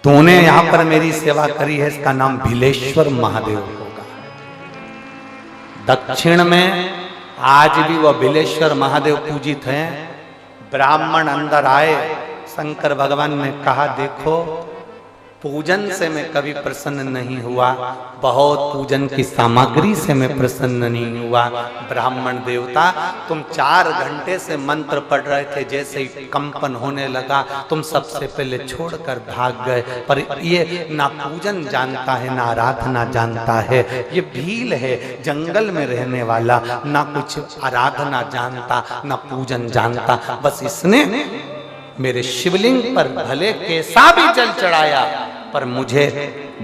तूने यहां पर मेरी सेवा करी है, इसका नाम भीलेश्वर महादेव होगा। दक्षिण में आज भी वह भीलेश्वर महादेव पूजित हैं। ब्राह्मण अंदर आए, शंकर भगवान ने कहा, देखो पूजन से मैं कभी प्रसन्न नहीं हुआ, बहुत पूजन की सामग्री से मैं प्रसन्न नहीं हुआ। ब्राह्मण देवता, तुम 4 घंटे से मंत्र पढ़ रहे थे, जैसे ही कंपन होने लगा तुम सबसे पहले छोड़कर भाग गए। पर ये ना पूजन जानता है, ना आराधना जानता है, ये भील है, जंगल में रहने वाला, ना कुछ आराधना जानता, ना पूजन जानता। बस इसने मेरे शिवलिंग पर भले कैसा भी जल चढ़ाया, पर मुझे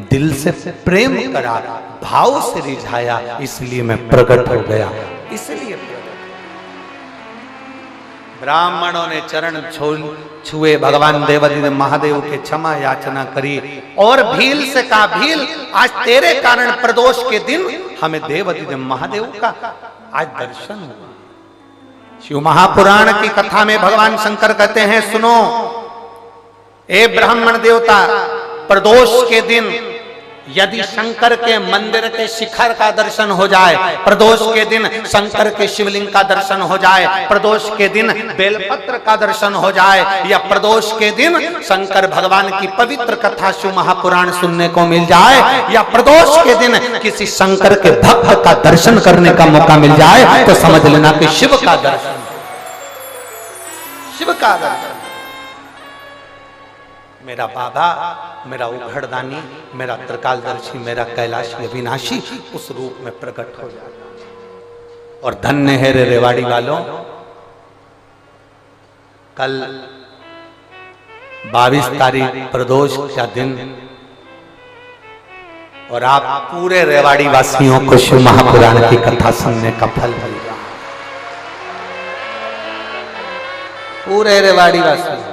दिल से प्रेम करा, भाव से रिझाया, इसलिए मैं प्रकट हो गया। इसलिए ब्राह्मणों ने चरण छुए, भगवान देवादिदेव महादेव के क्षमा याचना करी, और भील से कहा, भील आज तेरे कारण प्रदोष के दिन हमें देवादिदेव महादेव का आज दर्शन हुआ। शिव महापुराण की कथा में भगवान शंकर कहते हैं, सुनो ए ब्राह्मण देवता, प्रदोष के दिन यदि शंकर के मंदिर के शिखर का दर्शन हो जाए, प्रदोष के दिन शंकर के शिवलिंग का दर्शन हो जाए, प्रदोष के दिन बेलपत्र का दर्शन हो जाए, या प्रदोष के दिन शंकर भगवान की पवित्र कथा शिव महापुराण सुनने को मिल जाए, या प्रदोष के दिन किसी शंकर के भक्त का दर्शन करने का मौका मिल जाए, तो समझ लेना कि शिव का दर्शन, शिव का दर्शन, मेरा बाबा, मेरा उघड़दानी, मेरा त्रिकालदर्शी, मेरा कैलाशी अविनाशी उस रूप में प्रकट हो जाता। और धन्य है रे रेवाड़ी वालों, कल 22 तारीख प्रदोष का दिन, और आप पूरे रेवाड़ी वासियों को शिव महापुराण की कथा सुनने का फल मिलेगा। पूरे रेवाड़ी वासियों।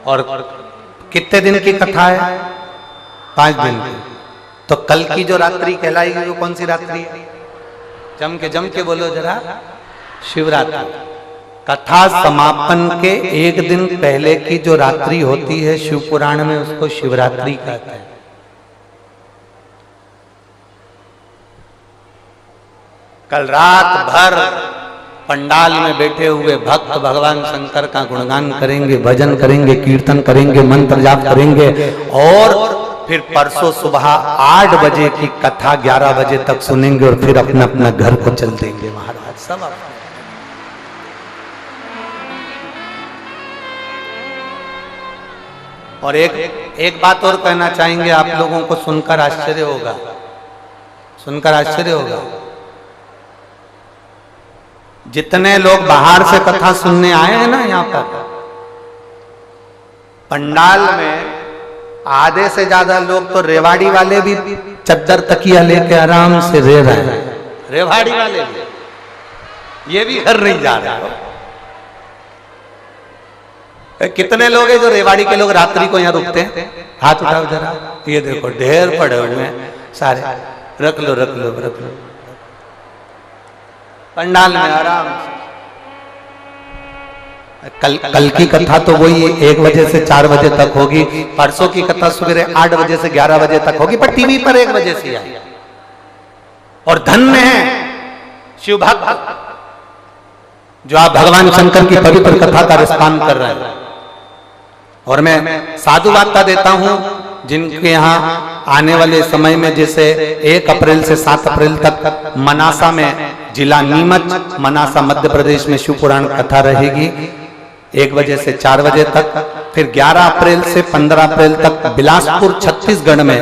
और कितने दिन की कथा है? 5 दिन की। तो कल की जो रात्रि कहलाएगी वो कौन सी रात्रि है? जम के बोलो जरा, शिवरात्रि। कथा समापन के एक दिन पहले की जो रात्रि होती है शिव पुराण में, उसको शिवरात्रि कहते हैं। कल रात भर पंडाल में बैठे हुए भक्त भगवान शंकर का गुणगान करेंगे, भजन करेंगे, कीर्तन करेंगे, मंत्र जाप करेंगे, और फिर परसों सुबह 8 बजे की कथा 11 बजे तक सुनेंगे, और फिर अपना अपना घर को चल देंगे महाराज सब। और एक बात और कहना चाहेंगे, आप लोगों को सुनकर आश्चर्य होगा, सुनकर आश्चर्य होगा। जितने लोग बाहर से कथा सुनने आए हैं ना यहाँ पर, पंडाल में आधे से ज्यादा लोग तो रेवाड़ी वाले भी चद्दर तकिया लेके आराम से रह रहे हैं। रेवाड़ी वाले भी, ये भी घर नहीं जा रहे। कितने लोग हैं जो रेवाड़ी के लोग रात्रि को यहाँ रुकते हैं? हाथ उठाओ जरा। ये देखो ढेर पड़े हुए हैं सारे। रख लो रख लो रख लो, पंडाल में आराम से। कल की कथा तो वही 1 बजे से 4 बजे तक होगी, परसों की कथा सवेरे 8 बजे से 11 बजे तक होगी, पर टीवी पर 1 बजे से आई। और धन्य है शिव भक्त जो आप भगवान शंकर की पवित्र कथा का रसपान कर रहे हैं। और मैं साधुवाद देता हूं जिनके यहाँ आने वाले समय में, जैसे 1 अप्रैल से 7 अप्रैल तक मनासा में, जिला नीमच मनासा मध्य प्रदेश में शिव पुराण कथा रहेगी 1 बजे से 4 बजे तक। फिर 11 अप्रैल से 15 अप्रैल तक बिलासपुर छत्तीसगढ़ में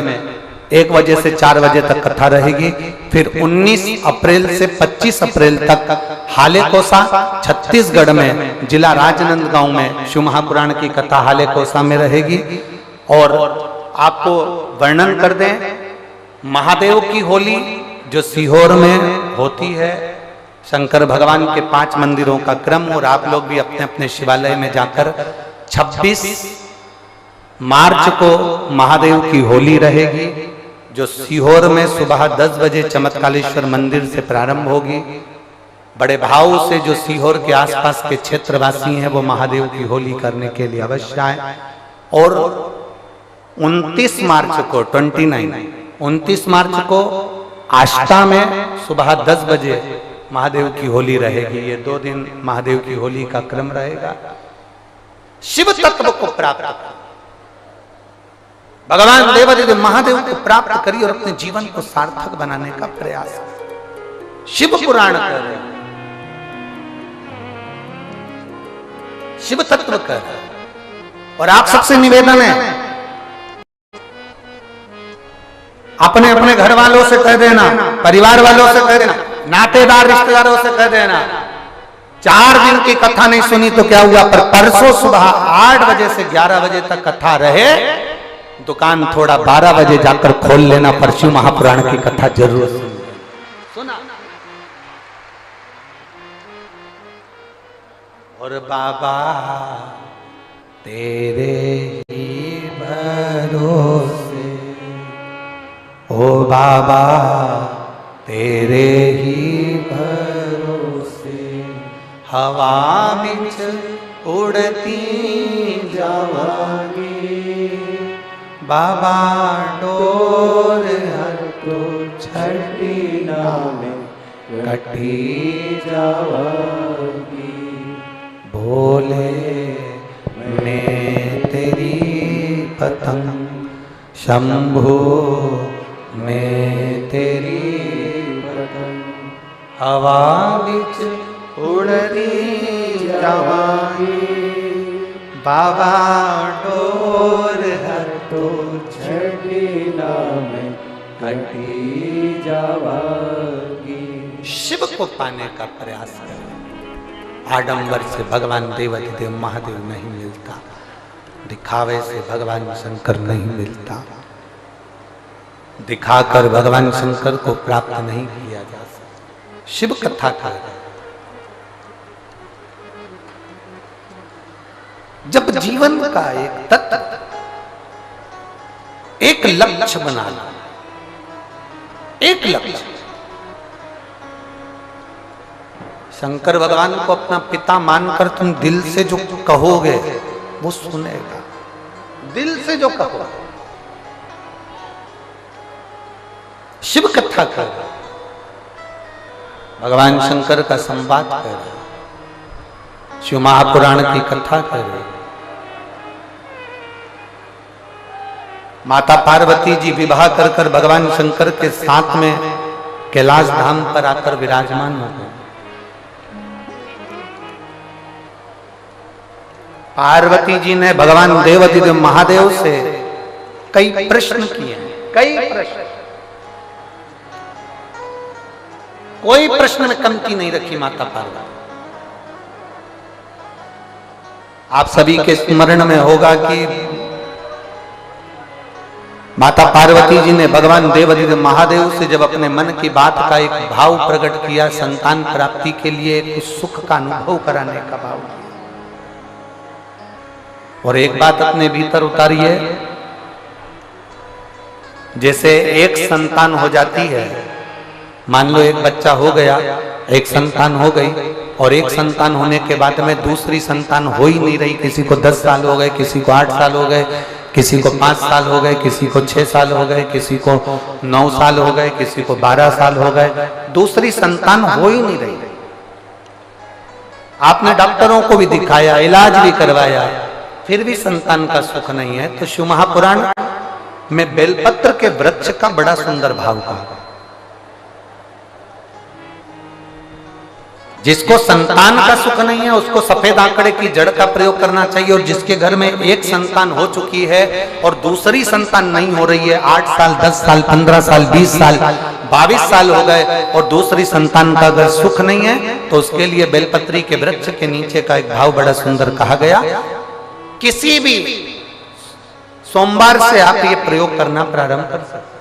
1 बजे से 4 बजे तक कथा रहेगी। फिर 19 अप्रैल से 25 अप्रैल तक हालेकोसा छत्तीसगढ़ में जिला राजनांदगांव में शिव महापुराण की कथा हालेकोसा में रहेगी। और आपको वर्णन कर दें, महादेव की होली जो सीहोर में होती है, शंकर भगवान के 5 मंदिरों का क्रम, और आप लोग भी अपने अपने शिवालय में जाकर 26 मार्च को महादेव की होली रहेगी, जो सीहोर में सुबह 10 बजे चमत्कालेश्वर मंदिर से प्रारंभ होगी। बड़े भाव से जो सीहोर के आसपास के क्षेत्रवासी हैं वो महादेव की होली करने के लिए अवश्य आए। और 29 मार्च को 29 मार्च को आष्टा में सुबह 10 बजे महादेव की होली रहेगी। ये 2 दिन महादेव की होली का क्रम रहेगा। शिव तत्व को प्राप्त, भगवान देवादिदेव महादेव को प्राप्त करिए और अपने जीवन को सार्थक बनाने का प्रयास। शिव पुराण कर रहे हैं, शिव तत्व कर, और आप सबसे निवेदन है अपने अपने घर वालों से कह देना, परिवार वालों से कह देना, नातेदार रिश्तेदारों से कह देना, 4 दिन की कथा नहीं सुनी तो क्या हुआ, पर परसों सुबह 8 बजे से 11 बजे तक कथा रहे, दुकान थोड़ा 12 बजे जाकर खोल लेना, पर शिव महापुराण की कथा जरूर सुना। और बाबा तेरे ही भरोसे, ओ बाबा तेरे ही भरोसे, हवा बिच उड़ती जावांगी, बाबा डोर हर तो छठी नामे कटी जावांगी, बोले मैं तेरी पतंग, शंभो मैं तेरी पतंग, हवा बिच उड़ती जावांगी, बाबा डोर हर तो छठी नामे कटी जावांगी। शिव को पाने का प्रयास करें। आडंबर से भगवान देवादिदेव महादेव नहीं मिलता, दिखावे से भगवान शंकर नहीं मिलता, दिखाकर भगवान शंकर को प्राप्त नहीं किया जा सकता। शिव कथा का जब जीवन का एक तत्व, एक लक्ष्य बना लो, एक लक्ष्य, शंकर भगवान को अपना पिता मानकर तुम दिल से जो कहोगे वो सुनेगा, दिल से जो कहो। शिव कथा कर, भगवान शंकर का संवाद कर, शिव महापुराण की कथा कर, माता पार्वती जी विवाह कर कर भगवान शंकर के साथ में कैलाश धाम पर आकर विराजमान हो गए। पार्वती जी ने भगवान देवाधिदेव महादेव से कई प्रश्न किए, कई प्रश्न, कोई प्रश्न में कमती नहीं रखी माता पार्वती। आप सभी के स्मरण में होगा कि माता पार्वती जी ने भगवान देवाधिदेव महादेव से जब अपने मन की बात का एक भाव प्रकट किया, संतान प्राप्ति के लिए कुछ सुख का अनुभव कराने का भाव किया, और एक बात अपने भीतर उतारिए, जैसे एक संतान हो जाती है, मान लो एक बच्चा हो गया, एक संतान हो गई, और एक संतान होने के बाद में दूसरी संतान हो ही नहीं रही, किसी को 10 साल हो गए, किसी को 8 साल हो गए, किसी को 5 साल हो गए, किसी को 6 साल हो गए, किसी को 9 साल हो गए, किसी को 12 साल हो गए, दूसरी संतान हो ही नहीं रही। आपने डॉक्टरों को भी दिखाया, इलाज भी करवाया, फिर भी संतान का सुख नहीं है। तो शिव महापुराण में बेलपत्र के वृक्ष का बड़ा सुंदर भाव का, जिसको संतान का सुख नहीं है उसको सफेद आंकड़े की जड़ का प्रयोग करना चाहिए, और जिसके घर में एक संतान हो चुकी है और दूसरी संतान नहीं हो रही है, 8 साल 10 साल 15 साल 20 साल 22 साल हो गए और दूसरी संतान का अगर सुख नहीं है, तो उसके लिए बेलपत्री के वृक्ष के नीचे का एक भाव बड़ा सुंदर कहा गया। किसी भी सोमवार से आप ये प्रयोग करना प्रारंभ कर सकते।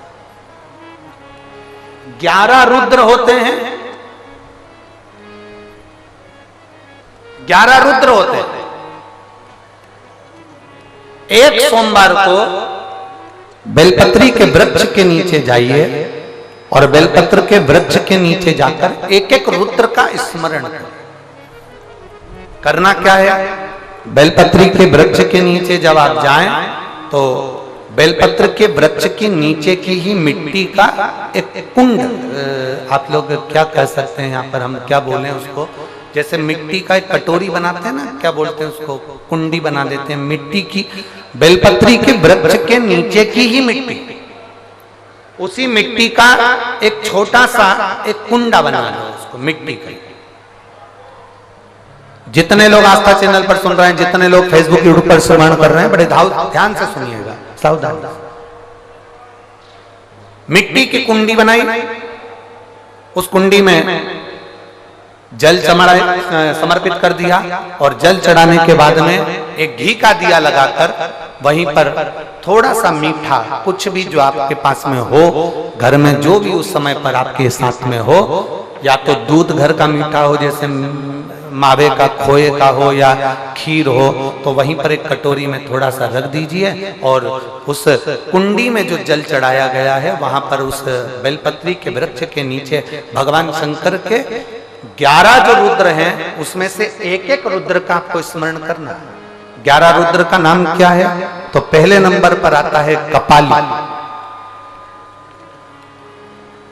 11 रुद्र होते हैं, 11 रुद्र होते हैं। एक सोमवार को बेलपत्री के वृक्ष के नीचे जाइए और बेलपत्र के वृक्ष के नीचे जाकर एक एक रुद्र का स्मरण करें। करना क्या है, बेलपत्री के वृक्ष के नीचे जब आप जाएं तो बेलपत्र के वृक्ष के नीचे की ही मिट्टी का एक कुंड, आप लोग क्या कह सकते हैं यहाँ पर, हम क्या बोलें उसको, जैसे मिट्टी का एक कटोरी बनाते हैं ना, क्या बोलते हैं उसको, कुंडी बना देते हैं मिट्टी की। बेलपत्री के वृक्ष के नीचे की ही मिट्टी, उसी मिट्टी का एक छोटा सा एक कुंडा बना लो उसको मिट्टी का। जितने लोग आस्था चैनल पर सुन रहे हैं, जितने लोग फेसबुक यूट्यूब पर श्रवण कर रहे हैं, बड़े ध्यान से सुनिएगा, सावधान। मिट्टी की कुंडी बनाई, उस कुंडी में जल समर्पित कर दिया, और जल चढ़ाने के बाद में एक घी का दिया लगाकर वहीं पर थोड़ा सा मीठा, कुछ भी जो आपके पास में हो, घर में जो भी उस समय पर आपके साथ में हो, या तो दूध घर का मीठा हो, जैसे मावे का, खोए का हो, या खीर हो, तो वहीं पर एक कटोरी में थोड़ा सा रख दीजिए, और उस कुंडी में जो जल चढ़ाया गया है वहां पर उस बेलपत्री के वृक्ष के नीचे भगवान शंकर के 11 जो रुद्र हैं उसमें से एक एक रुद्र का आपको स्मरण करना है। 11 रुद्र का नाम क्या है, तो पहले नंबर पर आता है कपाली,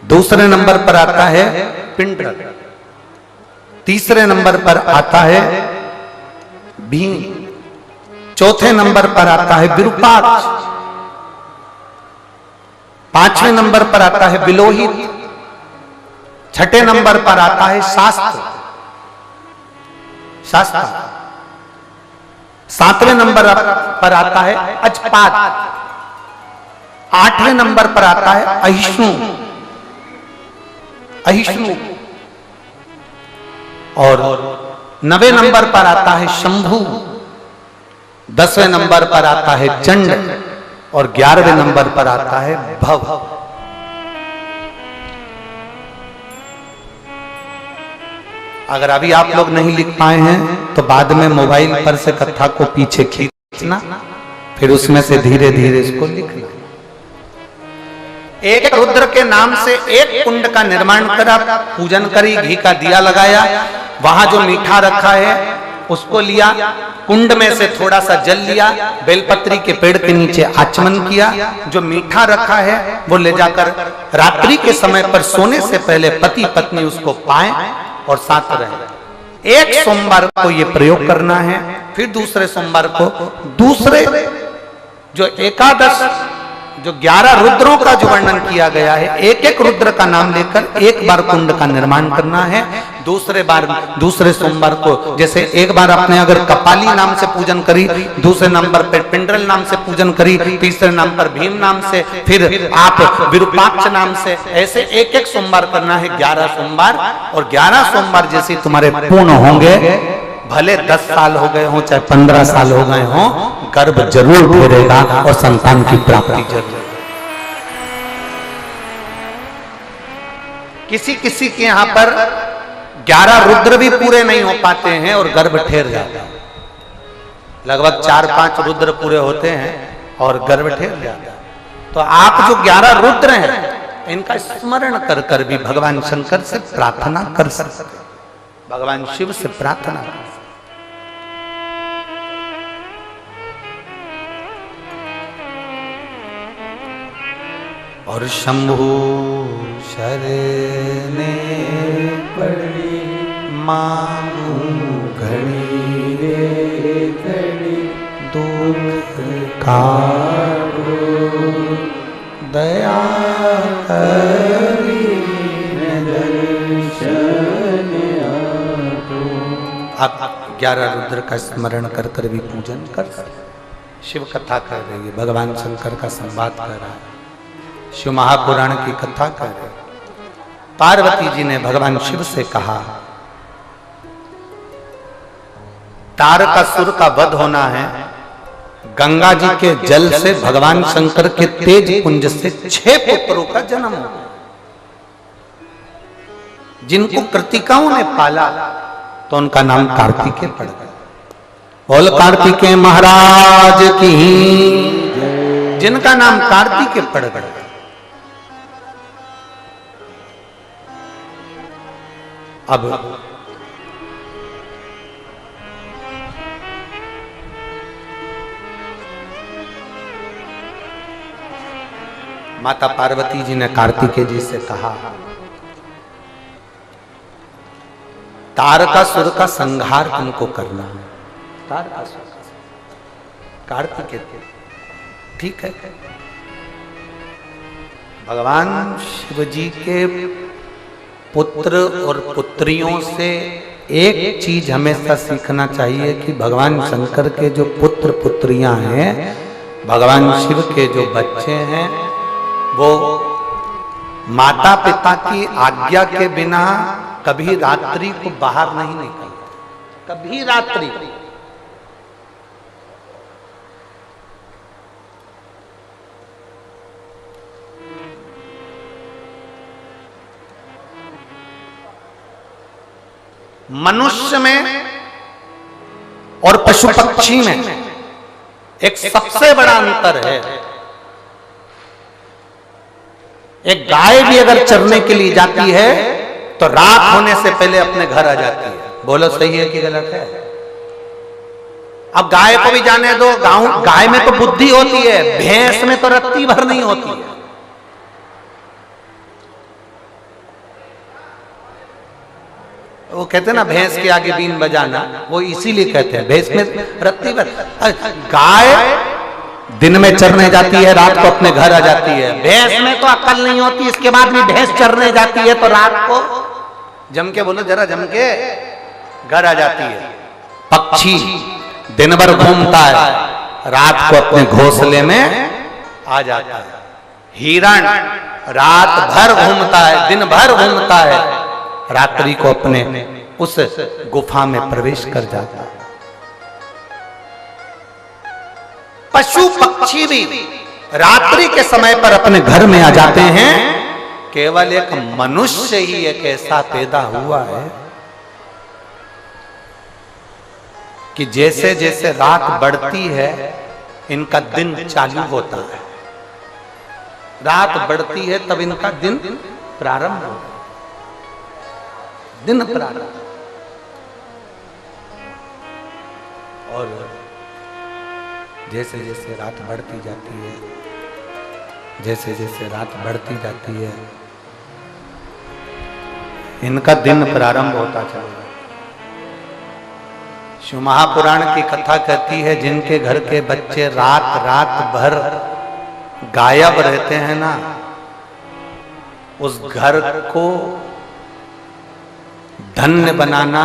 दूसरे नंबर पर आता है पिंडर, तीसरे नंबर पर आता है भीम, चौथे नंबर पर आता है विरूपाक्ष, 5वें नंबर पर आता है बिलोहित, 6ठे नंबर पर आता है शास्त्र, 7वें नंबर पर आता है अजपात, 8वें नंबर पर आता है अहिष्णु, और 9वें नंबर पर आता है शंभु, 10वें नंबर पर आता है चंड, और 11वें नंबर पर आता है भव। अगर अभी आप लोग नहीं लिख पाए हैं तो बाद में मोबाइल पर से कथा को पीछे खींचना, फिर उसमें से धीरे धीरे इसको लिखना। एक रुद्र के नाम से एक कुंड का निर्माण करा, पूजन करी, घी का दिया लगाया, वहां जो मीठा रखा है उसको लिया, कुंड में से थोड़ा सा जल लिया, बेलपत्री के पेड़ के नीचे आचमन किया, जो मीठा रखा है वो ले जाकर रात्रि के समय पर सोने से पहले पति पत्नी उसको पाएं और साथ रहें। एक सोमवार को ये प्रयोग करना है, फिर दूसरे सोमवार को दूसरे जो एकादश जो 11 रुद्रों का जो वर्णन किया गया है, एक एक रुद्र का नाम लेकर एक बार कुंड का निर्माण करना है। दूसरे सोमवार को जैसे एक बार आपने अगर कपाली नाम से पूजन करी, दूसरे नंबर पर पिंडरल नाम से पूजन करी, तीसरे नाम पर भीम नाम से, फिर आप विरूपाक्ष नाम से, ऐसे एक एक सोमवार करना है, 11 सोमवार। और 11 सोमवार जैसे तुम्हारे पूर्ण होंगे, भले 10 साल हो गए हों चाहे 15 साल हो गए हों, गर्भ जरूर घेरेगा और संतान की प्राप्ति जरूर। किसी किसी के यहां पर 11 रुद्र भी पूरे नहीं हो पाते हैं और गर्भ ठेर जाता है। लगभग 4-5 रुद्र पूरे होते हैं और गर्भ ठेर जाता है। तो आप जो 11 रुद्र हैं इनका स्मरण कर कर भी भगवान शंकर से प्रार्थना कर सकते, भगवान शिव से प्रार्थना कर सकते। और शंभु शरणे पड़ी मांगू घड़ी रे घड़ी दुख काटो दया करी दर्शन आपो। आप 11 रुद्र का स्मरण कर कर भी पूजन कर सकते। शिव कथा कर रही है, भगवान शंकर का संवाद कर रहा है, शिव महापुराण की कथा कर रहे। पार्वती जी ने भगवान शिव से कहा, तारकासुर का वध होना है, गंगा जी के जल से भगवान शंकर के तेज पुंज से 6 पुत्रों का जन्म हो, जिनको कृतिकाओं ने पाला तो उनका नाम कार्तिकेय पड़ गया। बोल कार्तिकेय महाराज की, जिनका नाम कार्तिकेय पड़ गया। अब माता पार्वती जी ने कार्तिकेय जी से कहा, तारकासुर का संहार तुमको करना है। तारकासुर का कार्तिकेय, ठीक है। भगवान शिव जी के पुत्र और पुत्रियों से एक चीज हमेशा सीखना चाहिए कि भगवान शंकर के जो पुत्र पुत्रियां हैं, भगवान शिव के जो बच्चे हैं, वो माता पिता की आज्ञा के बिना कभी रात्रि को बाहर नहीं निकलते, कभी रात्रि। मनुष्य में और पशु पक्षी में एक सबसे बड़ा अंतर है। एक गाय भी अगर चरने के लिए जाती है तो रात होने से पहले अपने घर आ जाती है। बोलो सही है कि गलत है? अब गाय को भी जाने दो, गाय में तो बुद्धि होती है, भैंस में तो रत्ती भर नहीं होती है। वो कहते हैं ना भैंस के आगे बीन बजाना, वो इसीलिए कहते हैं, भैंस में रत्ती भर। गाय दिन में चरने जाती है, रात को अपने घर आ जाती है। भैंस में तो अक्ल नहीं होती, इसके बाद भी भैंस चरने जाती है तो रात को जम के, बोलो जरा, जम के घर आ जाती है। पक्षी दिन भर घूमता है, रात को अपने घोंसले में आ जाता है। हिरण रात भर घूमता है, दिन भर घूमता है, रात्रि को अपने उस गुफा में प्रवेश कर जाता है। पशु पक्षी भी रात्रि के समय पर अपने घर में आ जाते हैं। केवल एक मनुष्य ही एक ऐसा पैदा हुआ है कि जैसे जैसे रात बढ़ती है इनका दिन चालू होता है। रात बढ़ती है तब इनका दिन प्रारंभ होता है, दिन प्रारंभ। और जैसे जैसे रात बढ़ती जाती है, जैसे जैसे रात बढ़ती जाती है, इनका दिन प्रारंभ होता चलेगा। शिव महापुराण की कथा कहती है, जिनके घर के बच्चे रात रात भर गायब रहते हैं ना, उस घर को धन्य बनाना,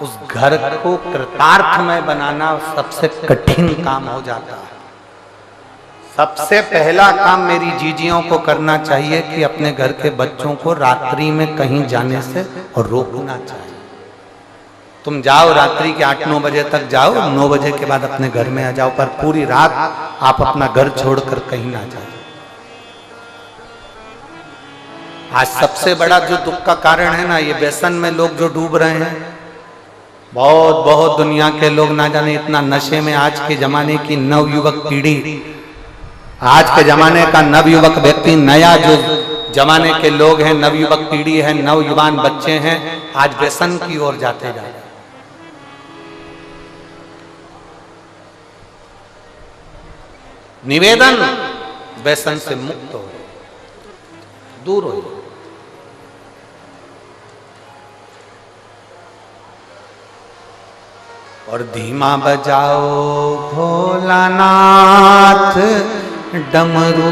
उस घर को कृतार्थमय बनाना सबसे कठिन काम हो जाता है। सबसे पहला काम मेरी जीजियों को करना चाहिए कि अपने घर के बच्चों को रात्रि में कहीं जाने से और रोकना चाहिए। तुम जाओ रात्रि के 8-9 बजे तक जाओ, 9 बजे के बाद अपने घर में आ जाओ, पर पूरी रात आप अपना घर छोड़कर कहीं ना जाओ। आज सबसे बड़ा जो दुख का कारण है ना, ये व्यसन में लोग जो डूब रहे हैं, बहुत बहुत दुनिया के लोग ना जाने इतना नशे में। आज के जमाने की नवयुवक पीढ़ी, आज के जमाने का नवयुवक व्यक्ति, नया जो जमाने के लोग हैं, नवयुवक पीढ़ी है, नवयुवान बच्चे हैं, आज व्यसन की ओर जाते जा रहे हैं। निवेदन, व्यसन से मुक्त हो, दूर हो। और धीमा बजाओ भोलानाथ डमरू,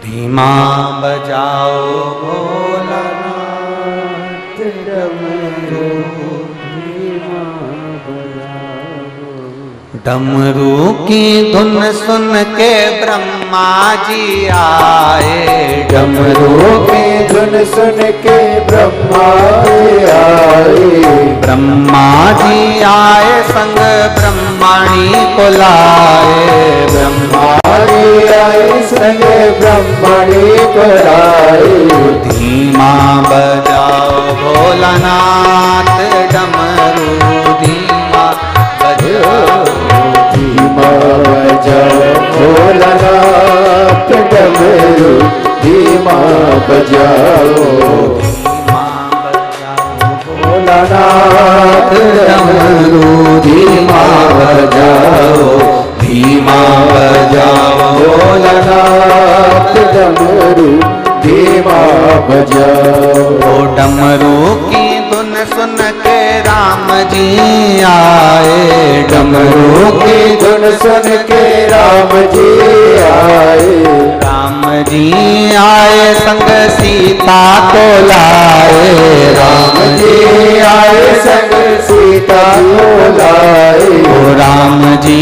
धीमा बजाओ भोलानाथ डमरू, डमरू की धुन सुन के ब्रह्मा जी आए, डमरू की धुन सुन के ब्रह्मा जी आए, ब्रह्मा जी आए संग ब्रह्माणी को लाए, ब्रह्मा जी आए संग ब्रह्माणी को लाए। धीमा बजाओ भोलानाथ डमरू, धीमा बजाओ, धीमा बजाओ भोलानाथ डमरू, धीमा बजाओ, धीमा बजाओ भोलानाथ डमरू, धीमा बजाओ, धीमा बजाओ भोलानाथ डमरू, धीमा बजाओ। ओ डमरू की धुन सुन के राम जी आए, डमरू की धुन सुन के राम जी आए, राम जी आए संग सीता को लाए, राम जी आए संग सीता को लाए, ओ राम जी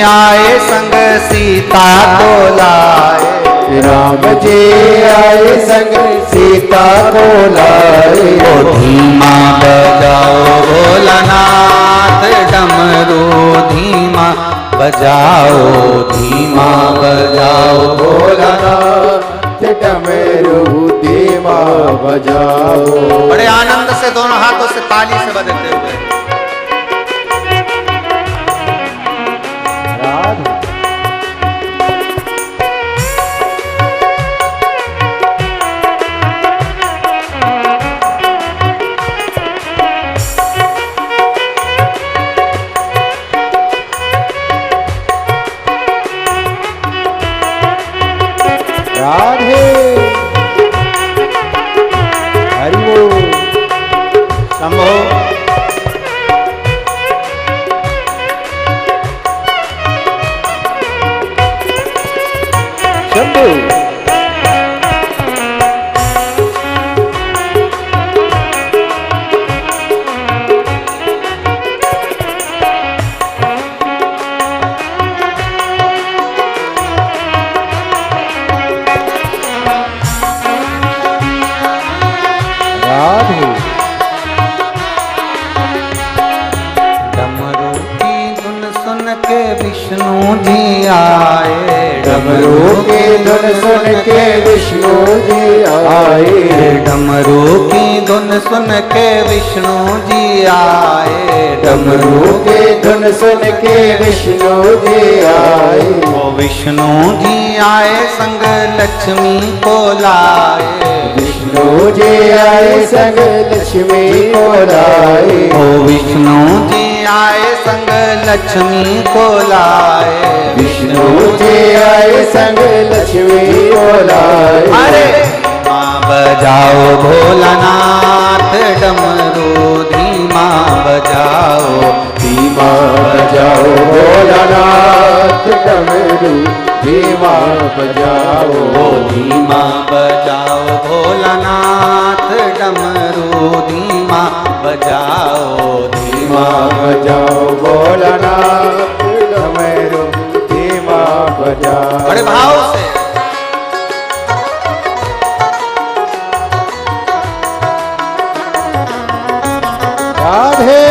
आए संग सीता को लाए, राम जी आए संग सीता को लाए। ओ धीमा बजाओ भोलानाथ डमरू, धीमा बजाओ, धीमा बजाओ भोलानाथ डमरू, धीमा बजाओ। बड़े आनंद से दोनों हाथों से ताली से बजाते हुए राधे हरि बोल। शंभो शंभू राधे डमरू की धुन सुन के विष्णु जी आए, डमरू की धुन सुन के विष्णु जी आए, डमरू की धुन सुन के विष्णु जी आए, डमरू की धुन सुन के विष्णु जी आए, वो विष्णु जी आए संग लक्ष्मी को लाए, विष्णु विष्णु जी आए संग लक्ष्मी को लाए। ओ विष्णु जी आए संग लक्ष्मी को लाए। विष्णु जी आए संग लक्ष्मी को लाए। अरे माँ बजाओ भोलानाथ डमरू धीमा बजाओ। धीमा बजाओ भोलानाथ डमरू धीमा बजाओ। धीमा बजाओ भोलानाथ डमरू धीमा बजाओ। धीमा बजाओ भोलानाथ डमरू धीमा बजाओ। बड़े भाव से राधे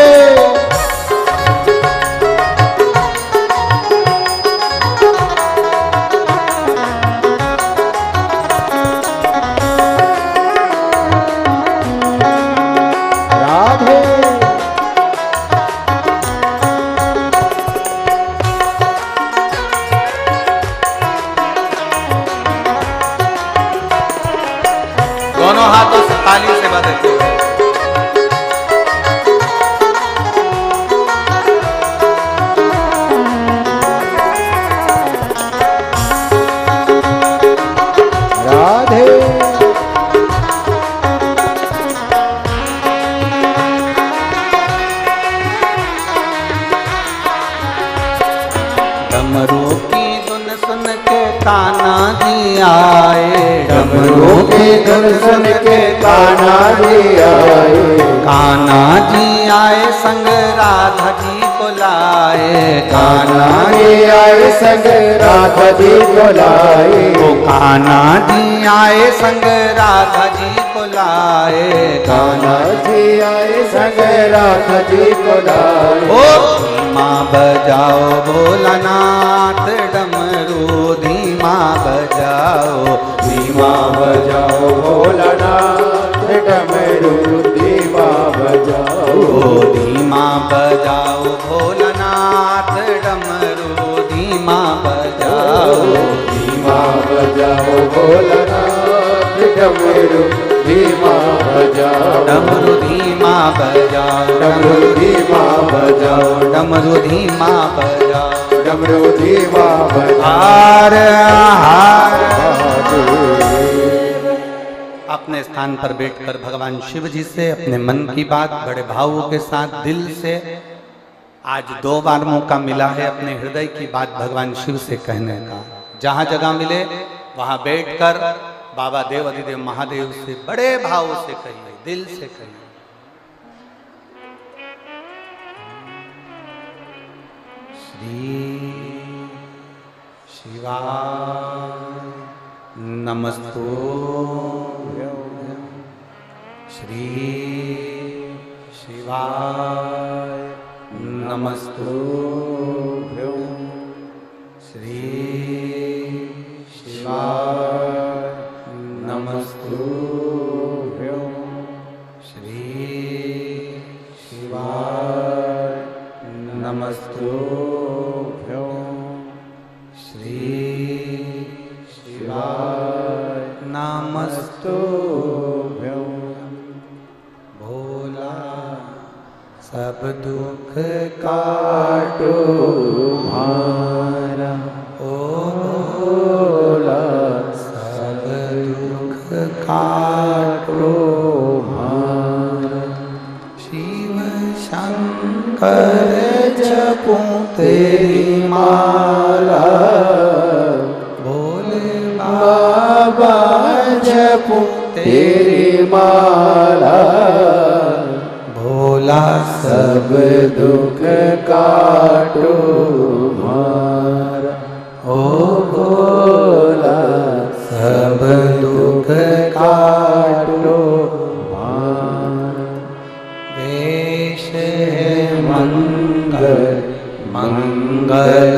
दोनों हाथों से ताली से बजाते हुए राधे डमरू की धुन सुन के कान्हा जी आए। डमरू की धुन सुन के कान्हा जी आए। कान्हा जी आए संग राधा जी को लाए। कान्हा जी आए संग राधा जी को लाए। ओ कान्हा जी आए संग राधा जी को लाए। कान्हा जी आए संग राधा जी को लाए। ओ धीमा बजाओ भोलानाथ डमरू धीमा बजाओ। धीमा बजाओ भोलानाथ डमरू धीमा बजाओ। धीमा बजाओ भोलानाथ डमरू धीमा बजाओ। धीमा बजाओ भोलानाथ डमरू धीमा बजाओ। डमरू धीमा बजाओ। डमरू धीमा बजाओ। डमरू धीमा बजाओ। डमरू धीमा बजाओ। हार हार। महादेव। अपने स्थान पर बैठकर भगवान शिव जी से अपने मन की बात बड़े भावों के साथ दिल से आज 2 बार मौका मिला है अपने हृदय की बात भगवान शिव से कहने का। जहां जगह मिले वहां बैठकर बाबा देव अधिदेव महादेव से बड़े भाव से कहिए, दिल से कहिए। श्री शिवाय नमस्तु। श्री शिवाय नमस्तु। श्री शिवाय नमस्तु। श्री शिवाय नमस्तु। श्री शिवाय नमस्तु। भोला सब दुख काटो हमारा ओ भोला सब दुख काटो हमारा। शिव शंकर जपूं तेरी माला। भोले बाबा जपूं तेरी माला। भोला सब दुख काटो हमारा। ओ भोला सब दुख काटो हमारा। वेश है मंगल मंगलकारी।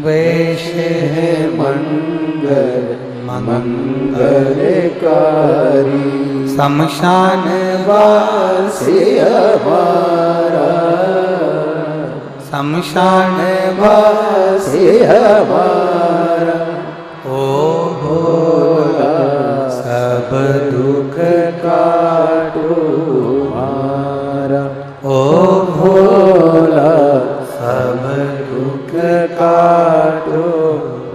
वेश है मंगल मंगलकारी। शमशान वासी हमारा। शमशान वासी हमारा। ओ भोला दुख काटो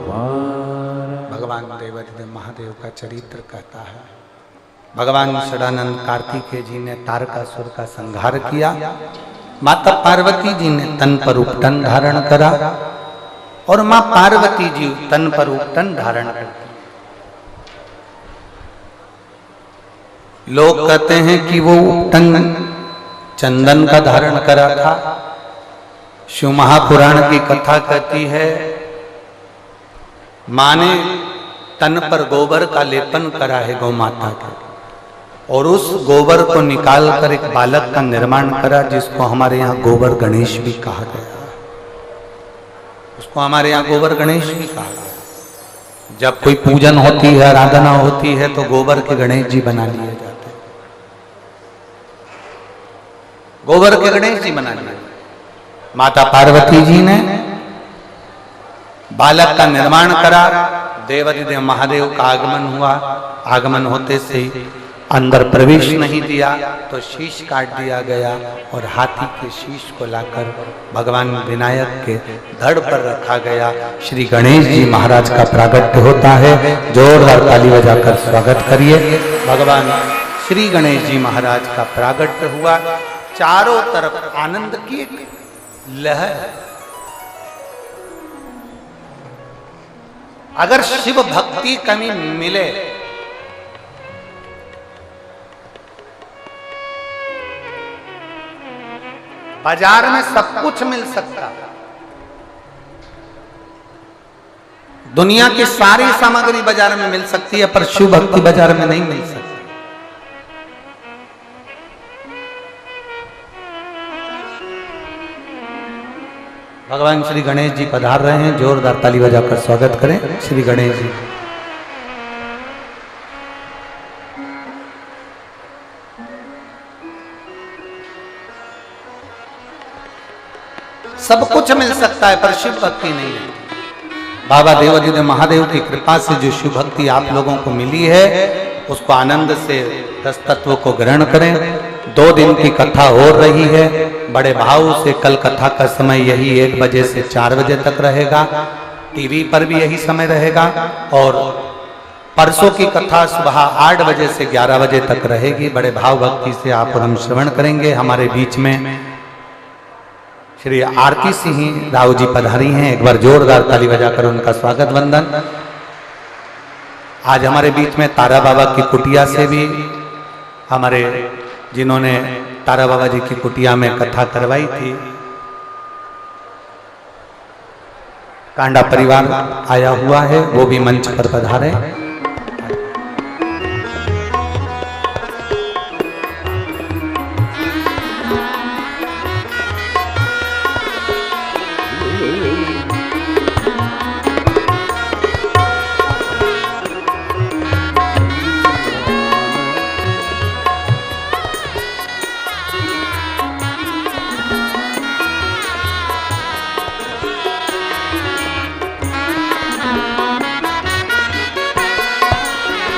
हमारा। भगवान देवाधिदेव महादेव का चरित्र कहता है, भगवान षडानंद कार्तिकेय जी ने तारकासुर का संहार किया, माता पार्वती जी ने तन पर उपटन धारण करा और मां पार्वती जी तन पर उपटन धारण करती। लोग कहते हैं कि वो उपटन चंदन का धारण करा था। शिव महापुराण की कथा कहती है मां ने तन पर गोबर का लेपन करा है गौ माता का, और उस गोबर को निकाल कर एक बालक का निर्माण करा, जिसको हमारे यहाँ गोबर गणेश भी कहा गया। उसको हमारे यहाँ गोबर गणेश भी कहा गया। जब कोई पूजन होती है, आराधना होती है, तो गोबर के गणेश जी बना लिए जाते हैं। गोबर के गणेश जी बना लिए। माता पार्वती जी ने बालक का निर्माण करा, देवाधिदेव महादेव का आगमन हुआ। आगमन होते से ही अंदर प्रवेश नहीं दिया तो शीश काट दिया गया और हाथी के शीश को लाकर भगवान विनायक के धड़ पर रखा गया। श्री गणेश जी महाराज का प्रागट्य होता है। जोरदार ताली बजाकर स्वागत करिए। भगवान श्री गणेश जी महाराज का प्रागट्य हुआ। चारों तरफ आनंद की एक लहर। अगर शिव भक्ति कमी मिले बाजार में सब कुछ मिल सकता, दुनिया की सारी सामग्री बाजार में मिल सकती है, पर शिव भक्ति बाजार में नहीं मिल सकती। भगवान श्री गणेश जी पधार रहे हैं। जोरदार ताली बजाकर स्वागत करें श्री गणेश जी। सब कुछ मिल सकता है पर शिव भक्ति नहीं है। बाबा देवाधिदेव महादेव की कृपा से जो शिव भक्ति आप लोगों को मिली है, उसको आनंद से रस तत्व को ग्रहण करें। 2 दिन की कथा हो रही है बड़े भाव से। कल कथा का समय यही 1 बजे से 4 बजे तक रहेगा। टीवी पर भी यही समय रहेगा। और परसों की कथा सुबह 8 बजे से 11 बजे तक रहेगी। बड़े भाव भक्ति से आप और हम श्रवण करेंगे। हमारे बीच में श्री आरती सिंह राव जी पधारी हैं। एक बार जोरदार ताली बजाकर उनका स्वागत वंदन। आज हमारे बीच में तारा बाबा की कुटिया से भी हमारे जिन्होंने तारा बाबा जी की कुटिया में कथा करवाई थी, कांडा परिवार आया हुआ है, वो भी मंच पर पधारे।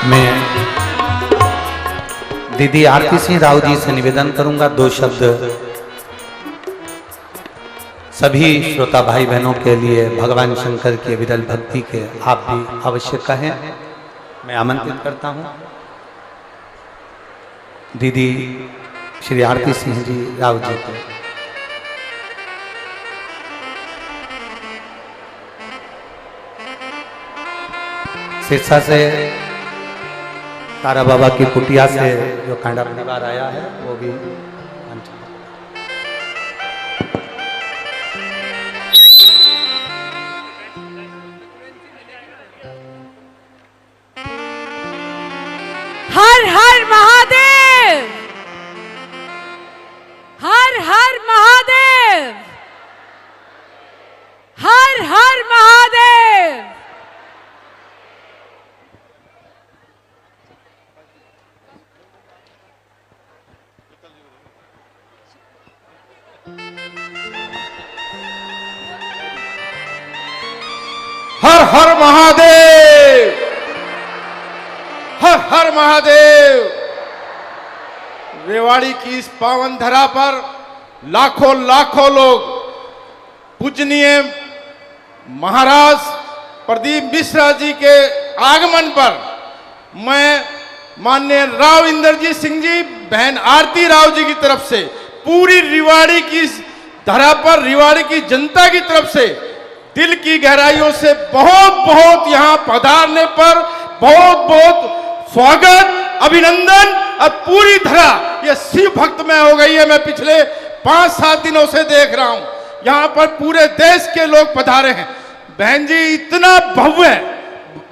मैं दीदी आरती सिंह राव जी से निवेदन करूंगा 2 शब्द सभी श्रोता भाई बहनों के लिए भगवान शंकर के विरल भक्ति के आप भी अवश्य कहें। मैं आमंत्रित करता हूं दीदी श्री आरती सिंह जी राव जी को। सिरसा से तारा बाबा की कुटिया से जो कांडा परिवार आया है वो भी हर हर महादेव, हर हर महादेव, हर हर महादेव। हर हर महादेव, हर हर महादेव। रेवाड़ी की इस पावन धरा पर लाखों लाखों लोग पूजनीय महाराज प्रदीप मिश्रा जी के आगमन पर मैं माननीय राव इंद्रजीत सिंह जी, बहन आरती राव जी की तरफ से, पूरी रिवाड़ी की धरा पर रिवाड़ी की जनता की तरफ से दिल की गहराइयों से बहुत बहुत यहाँ पधारने पर बहुत बहुत स्वागत, अभिनंदन। अब पूरी धरा ये शिव भक्तमय हो गई है। मैं पिछले 5-7 दिनों से देख रहा हूं, यहाँ पर पूरे देश के लोग पधारे हैं। बहन जी, इतना भव्य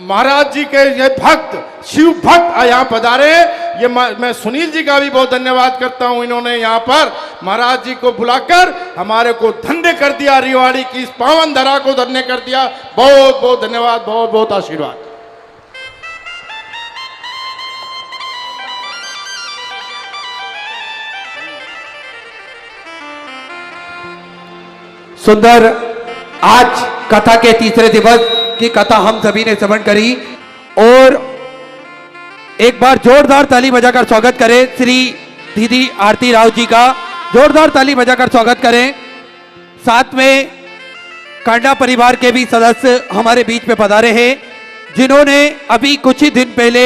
महाराज जी के ये भक्त, शिव भक्त यहाँ पधारे हैं। ये मैं सुनील जी का भी बहुत धन्यवाद करता हूं, इन्होंने यहाँ पर महाराज जी को बुलाकर हमारे को धन्य कर दिया, रिवाड़ी की इस पावन धरा को धन्य कर दिया। बहुत बहुत धन्यवाद, बहुत बहुत आशीर्वाद। सुंदर, आज कथा के तीसरे दिवस की कथा हम सभी ने श्रवण करी और एक बार जोरदार ताली बजाकर स्वागत करें श्री दीदी आरती राव जी का। जोरदार ताली बजाकर स्वागत करें। साथ में कांडा परिवार के भी सदस्य हमारे बीच में पधारे हैं, जिन्होंने अभी कुछ ही दिन पहले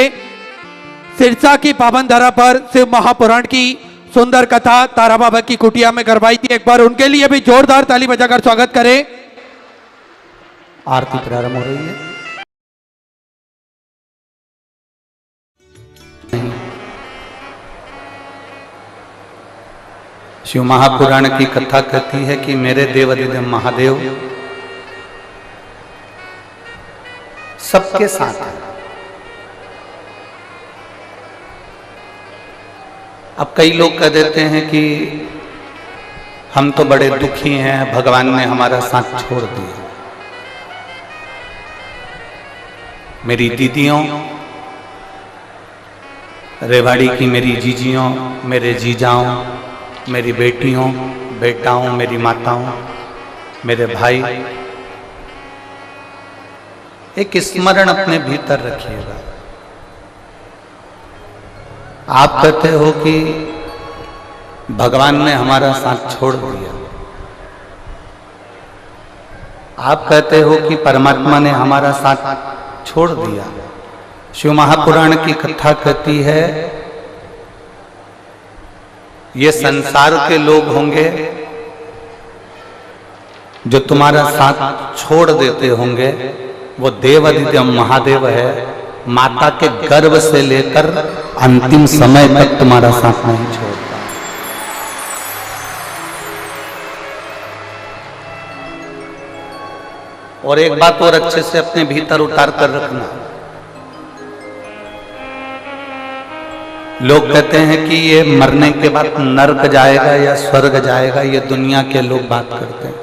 सिरसा की पावन धरा पर शिव महापुराण की सुंदर कथा तारा बाबा की कुटिया में करवाई थी। एक बार उनके लिए भी जोरदार ताली बजाकर स्वागत करें। आरती प्रारंभ हो रही है। शिव महापुराण की कथा कहती है कि मेरे देवाधिदेव महादेव सबके साथ है। अब कई लोग कह देते हैं कि हम तो बड़े दुखी हैं, भगवान ने हमारा साथ छोड़ दिया। मेरी दीदियों, रेवाड़ी की मेरी जीजियों, मेरे जीजाओं, मेरी बेटियों, बेटाओं, मेरी माताओं, मेरे भाई, एक स्मरण अपने भीतर रखिएगा। आप कहते हो कि भगवान ने हमारा साथ छोड़ दिया, आप कहते हो कि परमात्मा ने हमारा साथ छोड़ दिया। शिव महापुराण की कथा कहती है ये संसार के लोग होंगे जो तुम्हारा साथ छोड़ देते होंगे, वो देवाधिदेव महादेव है। माता के गर्भ से लेकर अंतिम समय तक तुम्हारा साथ नहीं छोड़ता। और एक बात और अच्छे से अपने भीतर उतार कर रखना, लोग कहते हैं कि ये मरने के बाद नरक जाएगा या स्वर्ग जाएगा, ये दुनिया के लोग बात करते हैं।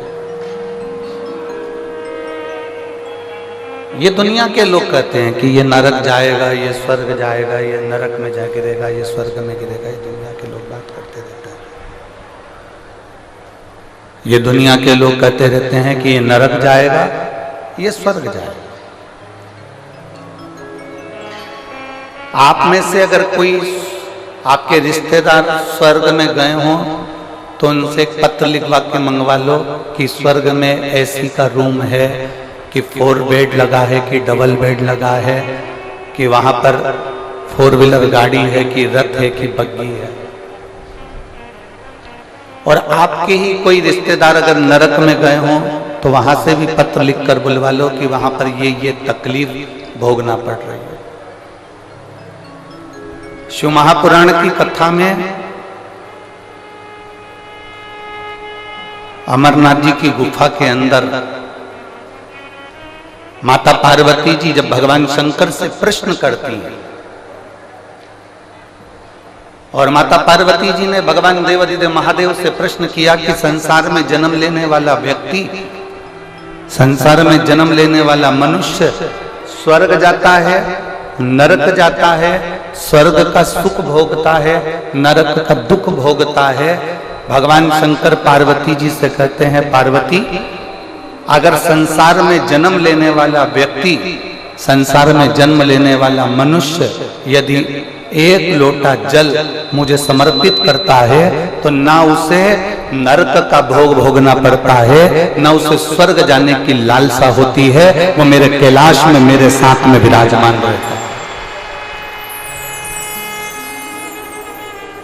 ये दुनिया के लोग कहते हैं कि ये नरक जाएगा, ये स्वर्ग जाएगा, ये नरक में जा गिरेगा, ये स्वर्ग में गिरेगा। ये दुनिया के लोग बात करते रहते हैं। ये दुनिया के लोग कहते रहते हैं कि ये नरक जाएगा, ये स्वर्ग जाएगा। आप में से अगर कोई आपके रिश्तेदार स्वर्ग में गए हों तो उनसे एक पत्र लिखवा के मंगवा लो कि स्वर्ग में एसी का रूम है, कि 4 बेड लगा है, कि डबल बेड लगा है, कि वहां पर 4 व्हीलर गाड़ी है, कि रथ है, कि बग्गी है। और आपके ही कोई रिश्तेदार अगर नरक में गए हों तो वहां से भी पत्र लिखकर बुलवा लो कि वहां पर ये तकलीफ भोगना पड़ रही है। शिव महापुराण की कथा में अमरनाथ जी की गुफा के अंदर माता पार्वती जी जब भगवान शंकर से प्रश्न करती हैं, और माता पार्वती जी ने भगवान देवाधिदेव महादेव से प्रश्न किया कि संसार में जन्म लेने वाला व्यक्ति, संसार में जन्म लेने वाला मनुष्य स्वर्ग जाता है, नरक जाता है, स्वर्ग का सुख भोगता है, नरक का दुख भोगता है। भगवान शंकर पार्वती जी से कहते हैं, पार्वती, अगर संसार में जन्म लेने वाला व्यक्ति, संसार में जन्म लेने वाला मनुष्य यदि 1 लोटा जल मुझे समर्पित करता है तो ना उसे नरक का भोग भोगना पड़ता है, न उसे स्वर्ग जाने की लालसा होती है। वो मेरे कैलाश में मेरे साथ में विराजमान रहता है।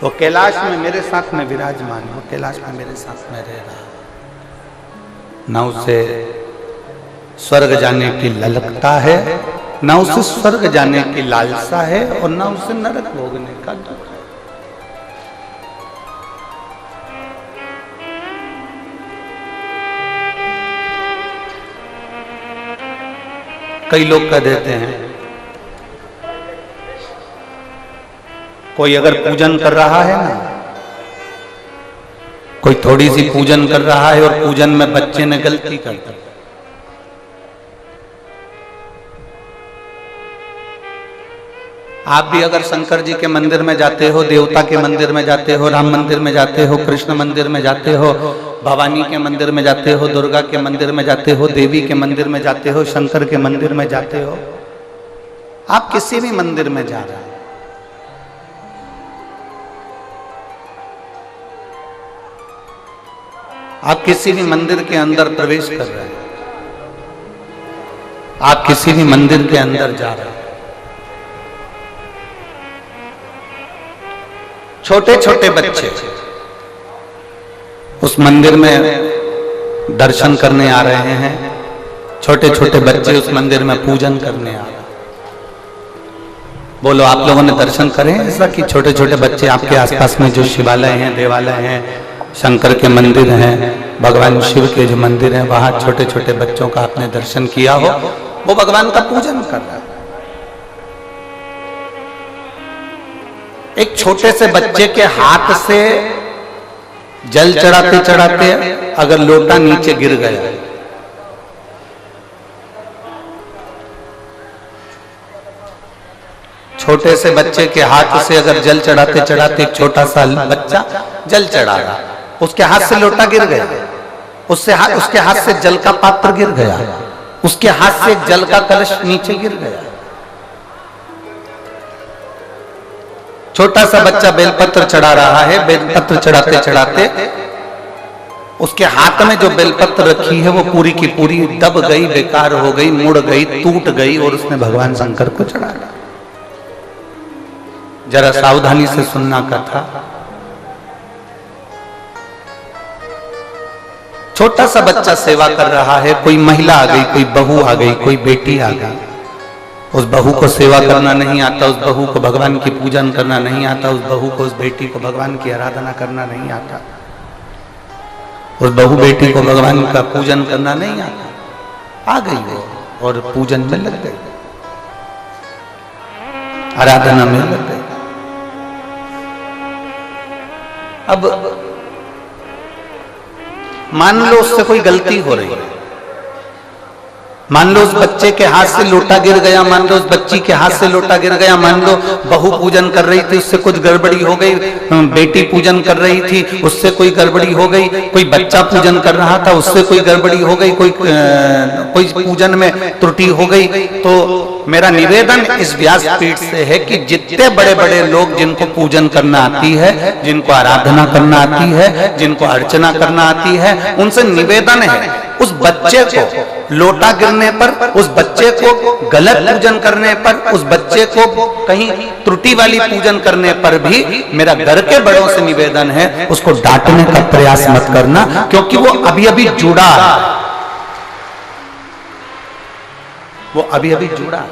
वो कैलाश में मेरे साथ में विराजमान, वो कैलाश में मेरे साथ में रह रहा, न उसे स्वर्ग जाने की ललकता है, न उसे स्वर्ग जाने की लालसा है, और न उसे नरक भोगने का दुख है। कई लोग कह देते हैं, कोई अगर पूजन कर रहा है ना, कोई थोड़ी सी पूजन कर रहा है और पूजन में बच्चे ने गलती कर दी, आप भी अगर शंकर जी के मंदिर में जाते हो, देवता के मंदिर में जाते हो, राम मंदिर में जाते हो, कृष्ण मंदिर में जाते हो, भवानी के मंदिर में जाते हो, दुर्गा के मंदिर में जाते हो, देवी के मंदिर में जाते हो, शंकर के मंदिर में जाते हो, आप किसी भी मंदिर में जा रहे हैं, आप किसी भी मंदिर के अंदर प्रवेश कर रहे हैं, आप किसी भी मंदिर के अंदर जा रहे हैं, छोटे छोटे बच्चे उस मंदिर में दर्शन करने आ रहे हैं, छोटे छोटे बच्चे उस मंदिर में पूजन करने आ रहे हैं। बोलो, आप लोगों ने दर्शन करे ऐसा कि छोटे छोटे बच्चे आपके आसपास में जो शिवालय हैं, देवालय हैं, शंकर के मंदिर हैं, भगवान शिव के जो मंदिर हैं, वहां छोटे छोटे बच्चों का आपने दर्शन किया हो, वो भगवान का पूजन कर रहा है। एक छोटे से बच्चे के हाथ से जल चढ़ाते चढ़ाते अगर लोटा नीचे गिर गया, छोटे से बच्चे के हाथ से अगर जल चढ़ाते चढ़ाते एक छोटा सा बच्चा जल चढ़ा रहा, उसके हाथ से लोटा गिर गया, उसके हाथ से जल का पात्र गिर गया, उसके हाथ से जल का कलश नीचे गिर गया। छोटा सा बच्चा बेलपत्र चढ़ा रहा है, बेलपत्र चढ़ाते चढ़ाते उसके हाथ में जो बेलपत्र रखी है वो पूरी की पूरी दब गई, बेकार हो गई, मुड़ गई, टूट गई, और उसने भगवान शंकर को चढ़ा डाला। जरा सावधानी से सुनना कथा। छोटा सा बच्चा सेवा कर रहा है, कोई महिला आ गई, कोई बहू आ गई, कोई बेटी आ गई, उस बहू को सेवा करना नहीं आता, उस बहू को भगवान की पूजन करना नहीं आता, उस बहू को, उस बेटी को भगवान की आराधना करना नहीं आता, उस बहू बेटी को भगवान का पूजन करना नहीं आता। आ गई वो और पूजन में लग गई, आराधना में लग गई। अब मान लो उससे कोई गलती हो रही है, मान लो उस बच्चे के हाथ से लोटा गिर गया, मान लो उस बच्ची के हाथ से लोटा गिर गया, मान लो बहू पूजन कर रही थी, उससे कुछ गड़बड़ी हो गई, बेटी पूजन कर रही थी, उससे कोई गड़बड़ी हो गई, कोई बच्चा पूजन कर रहा था, उससे कोई गड़बड़ी हो गई, कोई पूजन में त्रुटि हो गई। तो मेरा निवेदन इस व्यासपीठ से है कि जितने बड़े बड़े लोग जिनको पूजन करना आती है, जिनको आराधना करना आती है, जिनको अर्चना करना आती है, उनसे निवेदन है उस बच्चे को लोटा गिरने पर, उस बच्चे को गलत पूजन करने पर, उस बच्चे को कहीं त्रुटि वाली पूजन करने पर भी मेरा घर के बड़ों से निवेदन है उसको डांटने का प्रयास मत करना, क्योंकि वो अभी अभी जुड़ा है, वो अभी अभी जुड़ा।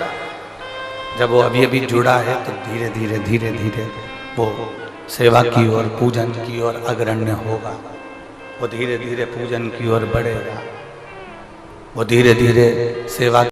जब वो अभी अभी जुड़ा है तो धीरे धीरे धीरे धीरे वो सेवा की ओर, पूजन की ओर अग्रण्य होगा, वो धीरे धीरे पूजन की ओर बढ़ेगा, वो धीरे धीरे सेवा